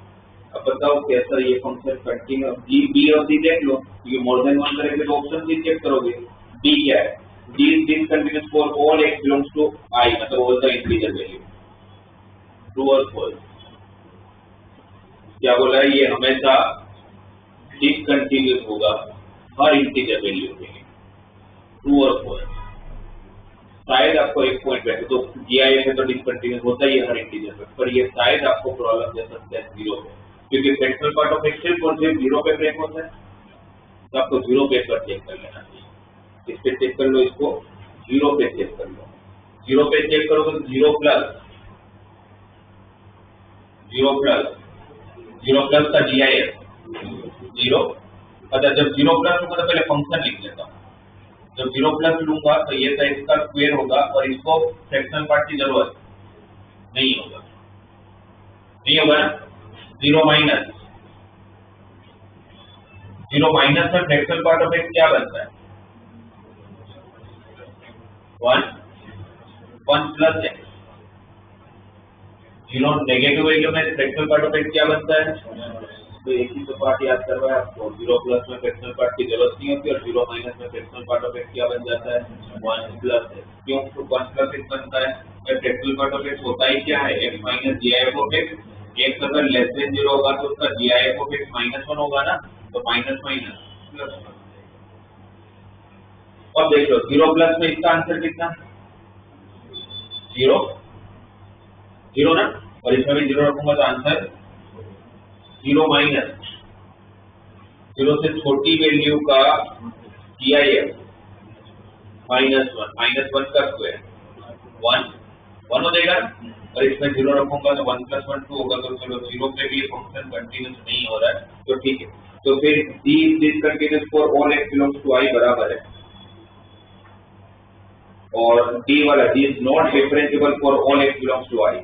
अब बताओ कैसा ये फंक्शन कंटिन्यू जी बी और डी देख लो, क्योंकि मोर देन 1 करेंगे तो ऑप्शन भी चेक करोगे। डी क्या है? D is discontinuous for all x belongs to I, मतलब all the integer value. True और फॉल्स? क्या बोला है? ये हमेशा डिसकंटिन्यूअस होगा हर इंटीजर वैल्यू के लिए। ट्रू और फॉल्स? शायद आपको एक पॉइंट बैठे तो GIF है तो डिसकंटिन्यूअस होता ही है हर इंटीजर पर ये शायद आपको प्रॉब्लम दे सकता है 0 पे, क्योंकि फ्रैक्शनल पार्ट ऑफ एक्स सिर्फ और सिर्फ 0 पे ब्रेक होता है। तो आपको 0 पे पर चेक कर लेना चाहिए। इस पे चेक कर लो, इसको 0 पे चेक कर लो। 0 पे चेक करोगे तो 0 प्लस का GIF 0। अच्छा, जब 0 प्लस होगा तो पहले फंक्शन लिख लेता हूँ। जब 0 प्लस लूंगा तो ये तो इसका स्क्वायर होगा और इसको फ्रैक्शनल पार्ट की जरूरत नहीं होगा, ना। 0 माइनस में फ्रैक्शनल पार्ट ऑफ एक्स क्या बनता है? 1 प्लस एक्स। 0 नेगेटिव वैल्यू में फ्रैक्शनल पार्ट ऑफ एक्स क्या बनता है? तो एक ही तो पार्ट याद कर रहा है आपको। 0 प्लस में फ्रैक्शनल पार्ट की जरूरत नहीं होती और 0 माइनस में फ्रैक्शनल पार्ट ऑफ एक्स क्या बन जाता है? 1 प्लस एक्स। क्यों? तो 1 प्लस एक्स बनता है। फ्रैक्शनल पार्ट ऑफ एक्स होता ही क्या है? x minus GIF of x. X अगर लेस देन 0 होगा तो उसका GIF ऑफ एक्स -1 होगा ना, तो माइनस माइनस प्लस। अब देख लो 0 प्लस में इसका आंसर कितना? 0 ना, और इसमें भी 0 रखूंगा तो आंसर 0 माइनस 0 से छोटी वैल्यू का GIF -1 का स्क्वायर 1 हो जाएगा, और इसमें 0 रखूंगा तो 1 प्लस 1 2 होगा। तो चलो 0 पे भी ये फंक्शन कंटिन्यूअस नहीं हो रहा है, तो ठीक है। तो फिर D is discontinuous for all x belongs to I बराबर है, और D वाला D is not differentiable for all x belongs to I.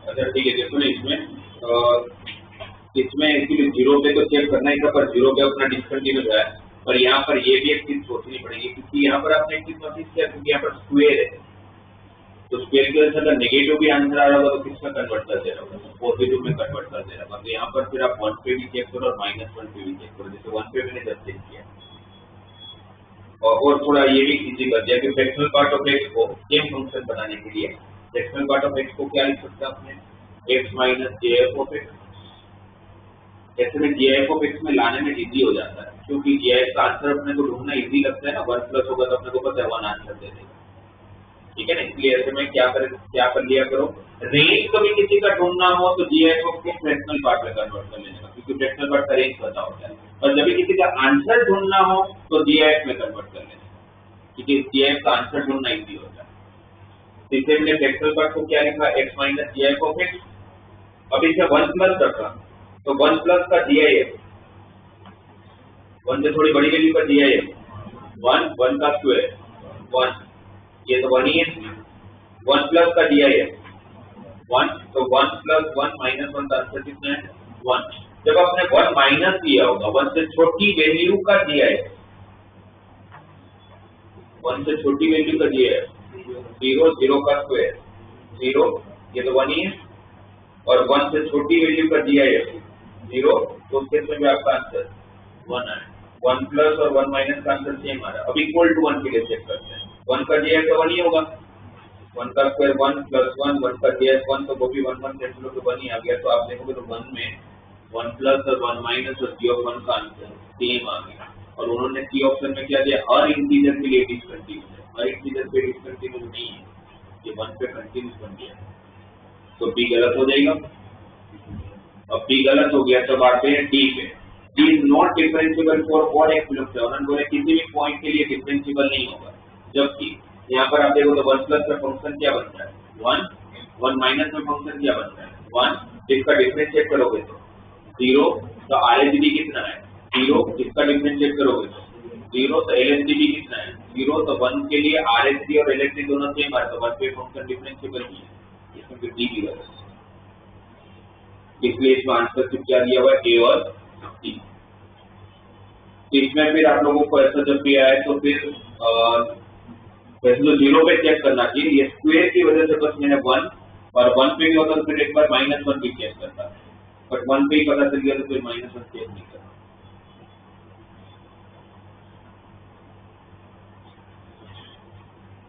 अच्छा ठीक है, देखो ना इसमें एक्चुअली जीरो पे तो चेक करना ही था, पर जीरो पे अपना डिसकंटिन्यूस है। पर यहाँ पर ये भी एक चीज सोचनी पड़ेगी, क्योंकि यहाँ पर आपने एक चीज नोटिस किया, क्योंकि यहाँ पर स्क्वायर है, तो स्क्वायर की वजह से अगर नेगेटिव भी आंसर आ रहा होगा तो किसका कन्वर्ट कर दे रहा होगा, पॉजिटिव में कन्वर्ट कर दे रहा होगा। तो यहाँ पर फिर आप 1 पे भी चेक करो और -1 पे भी चेक करो। जैसे 1 पे मैंने जब चेक किया, और थोड़ा ये भी इजी कर दिया कि फ्रैक्शनल पार्ट ऑफ एक्स को सेम फंक्शन बनाने के लिए फ्रैक्शनल पार्ट ऑफ एक्स को क्या लिख सकते हैं आपने, x minus jf of x. ऐसे में jf ऑफ एक्स में लाने में इजी हो जाता है, क्योंकि jf का आंसर अपने को ढूंढना इजी लगता है ना, 1 प्लस होगा तो अपने को पता है 1 आंसर दे देगा, ठीक है ना। इसलिए ऐसे में क्या कर लिया करो, रेंज कभी किसी का ढूंढना हो तो jf ऑफ को फ्रैक्शनल पार्ट में कन्वर्ट कर लेना, क्योंकि फ्रैक्शनल पार्ट का रेंज पता होता है। और जब भी किसी का आंसर ढूंढना हो तो jf में कन्वर्ट कर लेना, क्योंकि jf का आंसर ढूंढना इजी होता है। इसलिए हमने फ्रैक्शनल पार्ट को क्या लिखा, x minus jf of x। अब इसे 1 प्लस रखा, तो 1 प्लस का jf, 1 से थोड़ी बड़ी वैल्यू का jf, 1 का स्क्वायर 1, ये तो 1 ही है। 1 प्लस का jf 1, तो 1 प्लस 1 माइनस 1 का आंसर कितना है, 1। जब आपने 1 माइनस किया होगा 1 से छोटी वैल्यू का jf, 1 से छोटी वैल्यू का jf 0, 0 का स्क्वायर 0, ये तो 1 ही है, और 1 से छोटी वैल्यू का jf 0, तो उस केस में भी आपका आंसर 1 आए। 1 प्लस और 1 माइनस का आंसर सेम आ रहा है। अब इक्वल टू 1 के लिए चेक करते हैं, 1 का jf तो 1 ही होगा, 1 का स्क्वायर 1 प्लस 1 का jf 1, तो वो भी 1 कैंसिल होकर 1 ही आ गया। तो आप देखोगे तो 1 में 1 प्लस और 1 माइनस और g ऑफ 1 का आंसर सेम आ गया। और उन्होंने सी ऑप्शन में क्या दिया, हर इंटीजर के लिए डिसकंटिन्यूस है, हर इंटीजर पे डिसकंटिन्यूस नहीं है, ये 1 पे कंटिन्यूस बन गया, तो बी गलत हो जाएगा। अब बी गलत हो गया, तब आते हैं डी पे। D is not differentiable for all x belong to 7, बोले किसी भी पॉइंट के लिए डिफरेंशिएबल नहीं होगा। जबकि यहाँ पर आप देखो तो 1 प्लस में फंक्शन क्या बनता है 1, 1 माइनस में फंक्शन क्या बनता है 1, इसका डिफरेंशिएट करोगे तो 0, तो आरएचडी कितना है 0, इसका डिफरेंशिएट करोगे तो 0, तो एलएचडी कितना है 0, तो 1 के लिए आरएचडी और एलएचडी दोनों सेम है, तो 1 पे फंक्शन डिफरेंशिएबल नहीं है, इसमें फिर डी भी गलत है। इसलिए इसमें आंसर सिर्फ क्या दिया हुआ है, ए और सी। इसमें फिर आप लोगों को ऐसा जब भी आए तो फिर वैसे तो 0 पे चेक करना चाहिए, ये स्क्वायर की वजह से बस मैंने 1, और 1 पे भी होता तो फिर एक बार -1 भी चेक करता, बट 1 पे ही पता चल गया तो फिर -1 चेक नहीं करना।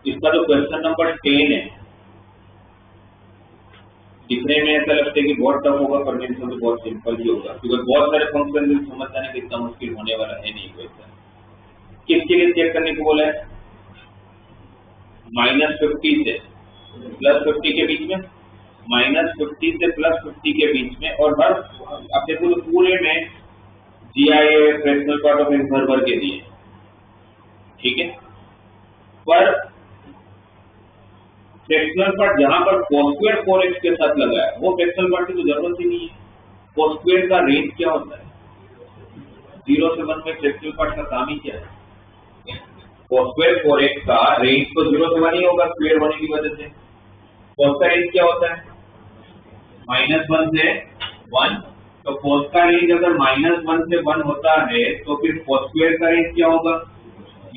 इसका जो क्वेश्चन नंबर 10 है, दिखने में ऐसा लगता है कि बहुत टफ होगा, पर मेरे समझ बहुत सिंपल ही होगा, क्योंकि बहुत सारे फंक्शन समझ जाने के इतना मुश्किल होने वाला है नहीं क्वेश्चन। किसके लिए चेक करने को बोला है, -50 से +50 के बीच में, -50 से +50 के बीच में, और हर आप देखो तो पूरे में GIF fractional part of x भर के दिए, ठीक है। पर फ्रैक्शनल पार्ट जहां पर cos स्क्वायर 4x के साथ लगा है, वो फ्रैक्शनल पार्ट की तो जरूरत ही नहीं है। cos स्क्वायर का रेंज क्या होता है, 0 से 1 में फ्रैक्शनल पार्ट का काम ही क्या है, cos स्क्वायर 4x का रेंज तो 0 से 1 ही होगा, स्क्वायर होने की वजह से। cos का रेंज क्या होता है, -1 से 1, तो cos का रेंज अगर -1 से 1 होता है, तो फिर cos स्क्वायर का रेंज क्या होगा,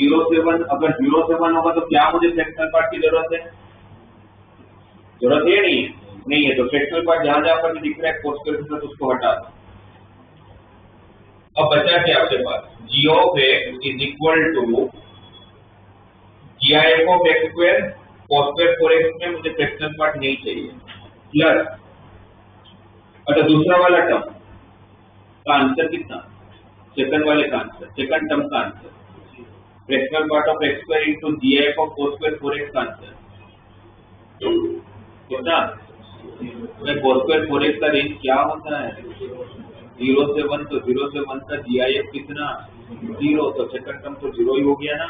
0 से 1। अगर 0 से 1 होगा तो क्या मुझे फ्रैक्शनल पार्ट की जरूरत है, जरूरत है नहीं है, तो फ्रैक्शनल पार्ट जहां जहां पर भी दिख रहा है cos स्क्वायर के साथ उसको हटा दो। अब बचा क्या आपके पास, g of x is equal to gif of x square, cos square 4x में मुझे फ्रैक्शनल पार्ट नहीं चाहिए, प्लस अच्छा दूसरा वाला टर्म का आंसर कितना, सेकंड वाले का आंसर, सेकंड टर्म का answer fractional part of x square into gif of cos square 4x का आंसर कितना cos स्क्वायर 4x का रेंज क्या होता है? 0 से 1, तो 0 से 1 का GIF कितना? 0, तो सेकंड टर्म तो 0 ही हो गया ना,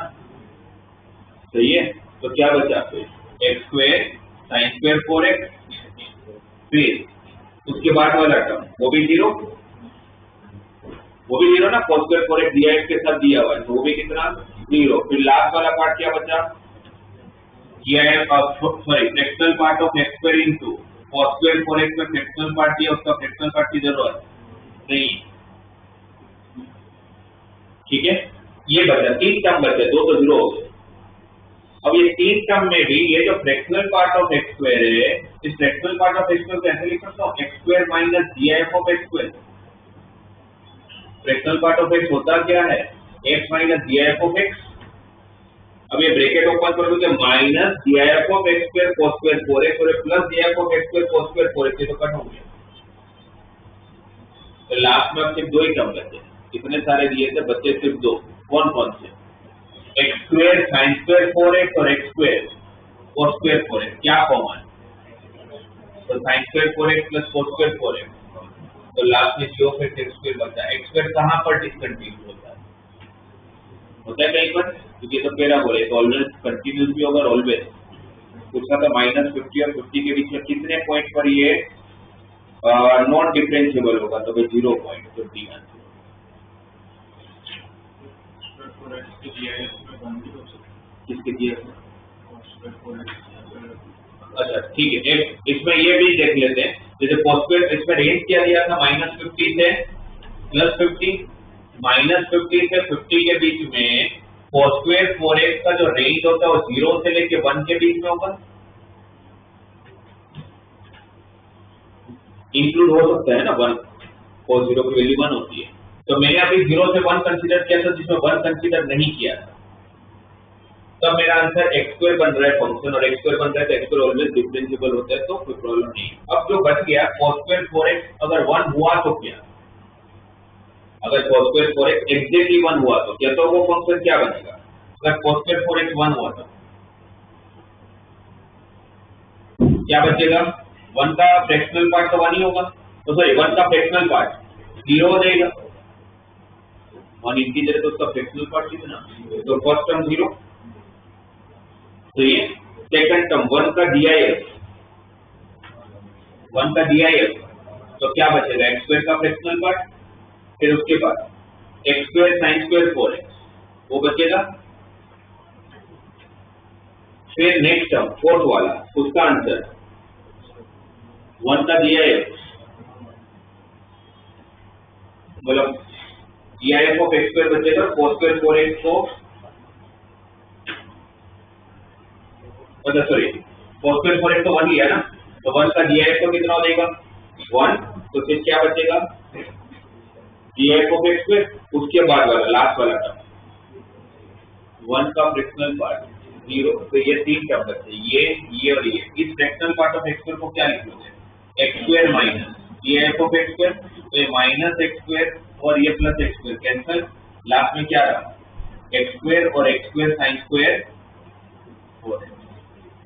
सही है। तो क्या बचा फिर? x square sin square 4x, फिर उसके बाद वाला टर्म वो भी 0, ना, cos स्क्वायर 4x GIF के साथ दिया हुआ है, तो वो भी कितना? 0। फिर लास्ट वाला पार्ट क्या बचा? GIF fractional part of x square into cos square 4x में फ्रैक्शनल पार्ट दिया, उसका फ्रैक्शनल पार्ट की जरूरत नहीं, ठीक है। ये बचा, 3 टर्म बचे, 2 तो 0 हो गए। अब ये 3 टर्म में भी ये जो fractional part of x square है, इस fractional part of x square को ऐसे लिख सकता हूँ, x square minus GIF of x square. Fractional part of x होता क्या है? x minus GIF of x। अब ये ब्रैकेट ओपन करोगे तो minus GIF of x square cos square 4x और plus GIF of x square cos square 4x, तो cut हो गया। तो लास्ट में अब सिर्फ 2 ही टर्म बचे, कितने सारे दिए थे? बचे सिर्फ 2। कौन कौन से? x square sin square 4x और x square cos square 4x, क्या कॉमन? तो sin square 4x plus cos square 4x, तो लास्ट में जो फिर x स्क्वायर बचा। x स्क्वायर कहाँ पर डिसकंटिन्यूअस होता है? कहीं पर, क्योंकि तो पैराबोला है, तो ऑलवेज कंटिन्यूअस भी होगा, ऑलवेज पूछा था -50 और 50 के बीच में कितने पॉइंट पर ये नॉन डिफरेंशिएबल होगा, तो 0.50। किसके दिए? अच्छा ठीक है, एक इसमें ये भी देख लेते हैं, जैसे cos स्क्वायर, इसमें रेंज क्या दिया था? -50 से +50, -50 से 50 के बीच में cos स्क्वायर 4x का जो रेंज होता है वो 0 से लेके 1 के बीच में होगा, इंक्लूड हो सकता है ना 1, cos 0 की वैल्यू 1 होती है। तो मैंने अभी 0 से 1 कंसीडर किया था, जिसमें 1 कंसीडर नहीं किया था, तब मेरा आंसर x स्क्वायर बन रहा है फंक्शन, और x स्क्वायर बन रहा है तो x स्क्वायर ऑलवेज डिफरेंशिएबल होता है, तो कोई प्रॉब्लम नहीं। अब जो बच गया cos स्क्वायर 4x अगर 1 हुआ तो क्या? अगर cos स्क्वायर 4x एग्जैक्टली 1 हुआ तो क्या? तो वो फंक्शन क्या बनेगा? अगर cos स्क्वायर 4x 1 हुआ तो क्या बचेगा? 1 का फ्रैक्शनल पार्ट तो 1 ही होगा, तो सॉरी 1 का फ्रैक्शनल पार्ट 0 हो जाएगा, 1 इंटीजर है तो उसका फ्रैक्शनल पार्ट कितना? तो फर्स्ट टर्म 0, तो ये सेकंड टर्म 1 का DIF, तो क्या बचेगा? x स्क्वायर का फ्रैक्शनल पार्ट, फिर उसके बाद x square sin square 4x वो बचेगा, फिर नेक्स्ट टर्म फोर्थ वाला, उसका आंसर 1 का DIF, मतलब DIF ऑफ x स्क्वायर बचेगा, cos स्क्वायर 4x को, सॉरी cos स्क्वायर 4x तो 1 ही है ना, तो 1 का DIF तो कितना हो जाएगा? 1, तो फिर क्या बचेगा? DIF ऑफ x स्क्वायर, उसके बाद वाला लास्ट वाला टर्म 1 का फ्रैक्शनल पार्ट 0, तो ये 3 टर्म बचे, ये और ये। इस fractional part of x square को क्या लिखोगे? x square minus DIF of x square, तो ये माइनस x स्क्वायर और ये plus x square cancel, last में क्या रहा? x स्क्वायर और x square sin square 4x।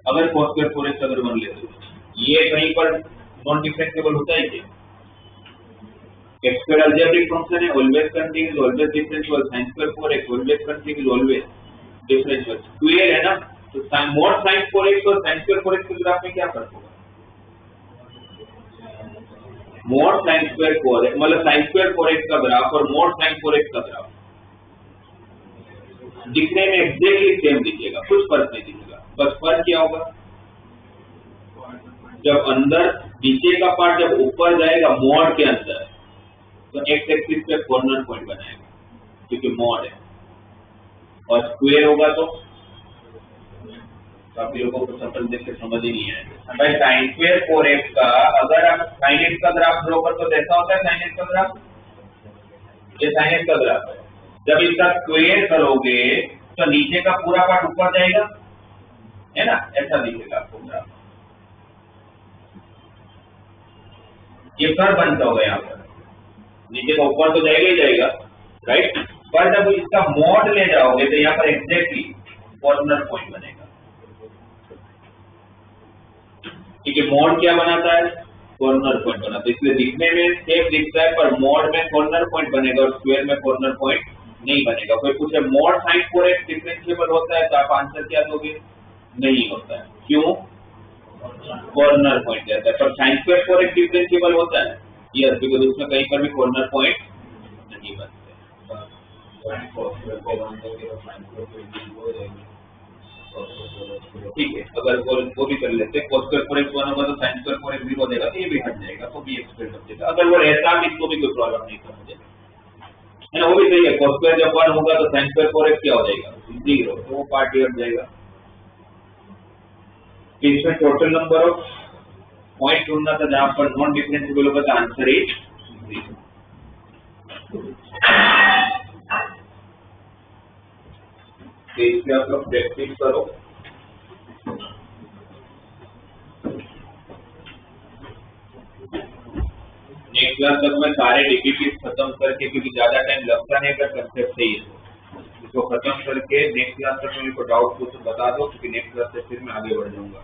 अगर cos स्क्वायर 4x अगर 1 लेते हो, ये कहीं पर नॉन डिफरेंशिएबल होता है क्या? x स्क्वायर अलजेब्रिक फंक्शन है, always continuous, always differentiable, sin square 4x always continuous, always differentiable, square है ना, तो mod sin 4x और sin स्क्वायर 4x के ग्राफ में क्या फर्क होगा? mod sin स्क्वायर 4x मतलब sin स्क्वायर 4x का ग्राफ और mod sin 4x का ग्राफ दिखने में एग्जैक्टली सेम दिखेगा, कुछ फर्क नहीं दिखेगा, बस फर्क क्या होगा? जब अंदर नीचे का पार्ट जब ऊपर जाएगा मॉड के अंदर, तो x एक्सिस पे कॉर्नर पॉइंट बनाएगा, क्योंकि मॉड है, और स्क्वायर होगा तो काफी लोगों को सफल देख के समझ ही नहीं आएगा। भाई sin स्क्वायर 4x का अगर आप sin x का ग्राफ ड्रॉ कर तो कैसा होता है sin x का ग्राफ? ये sin x का ग्राफ है, जब इसका स्क्वायर करोगे तो नीचे का पूरा पार्ट ऊपर जाएगा, है ना, ऐसा दिखेगा आपको ग्राफ। ये कर्व बनता होगा यहाँ पर, नीचे का ऊपर तो जाएगा ही जाएगा, राइट, पर जब इसका मॉड ले जाओगे तो यहाँ पर एग्जैक्टली कॉर्नर पॉइंट बनेगा। ठीक है, मॉड क्या बनाता है? कॉर्नर पॉइंट बना, तो इसलिए दिखने में सेम दिखता है पर मोड में कॉर्नर पॉइंट बनेगा और स्क्वायर में कॉर्नर पॉइंट नहीं बनेगा। कोई पूछे मोड sin 4x डिफरेंशिएबल होता है तो आप आंसर क्या दोगे? नहीं होता है। क्यों? कॉर्नर पॉइंट रहता है। पर sin square 4x डिफरेंशिएबल होता है? यस, बिकॉज उसमें कहीं पर भी कॉर्नर पॉइंट नहीं बनते। ठीक है, अगर वो भी कर लेते हैं, cos square 4x 1 होगा तो sin square 4x 0 हो जाएगा, तो ये भी हट जाएगा, तो भी एक्सप्रेस हो जाएगा। अगर वो रहता भी तो भी कोई प्रॉब्लम नहीं था मुझे, है ना, वो भी सही है। cos square जब 1 होगा तो sin square 4x क्या हो जाएगा? 0, तो वो पार्ट हट जाएगा। इसमें टोटल नंबर ऑफ पॉइंट ढूंढना था जहां पर नॉन डिफरेंशिएबल होगा, तो आंसर इज 0। इसलिए आप लोग प्रैक्टिस करो। नेक्स्ट क्लास तक मैं सारे डीपीपी खत्म करके, क्योंकि ज्यादा टाइम लगता नहीं अगर कंसेप्ट सही है, इसको खत्म करके नेक्स्ट क्लास तक मेरे को डाउट हो तो बता दो, क्योंकि नेक्स्ट क्लास से फिर मैं आगे बढ़ जाऊंगा।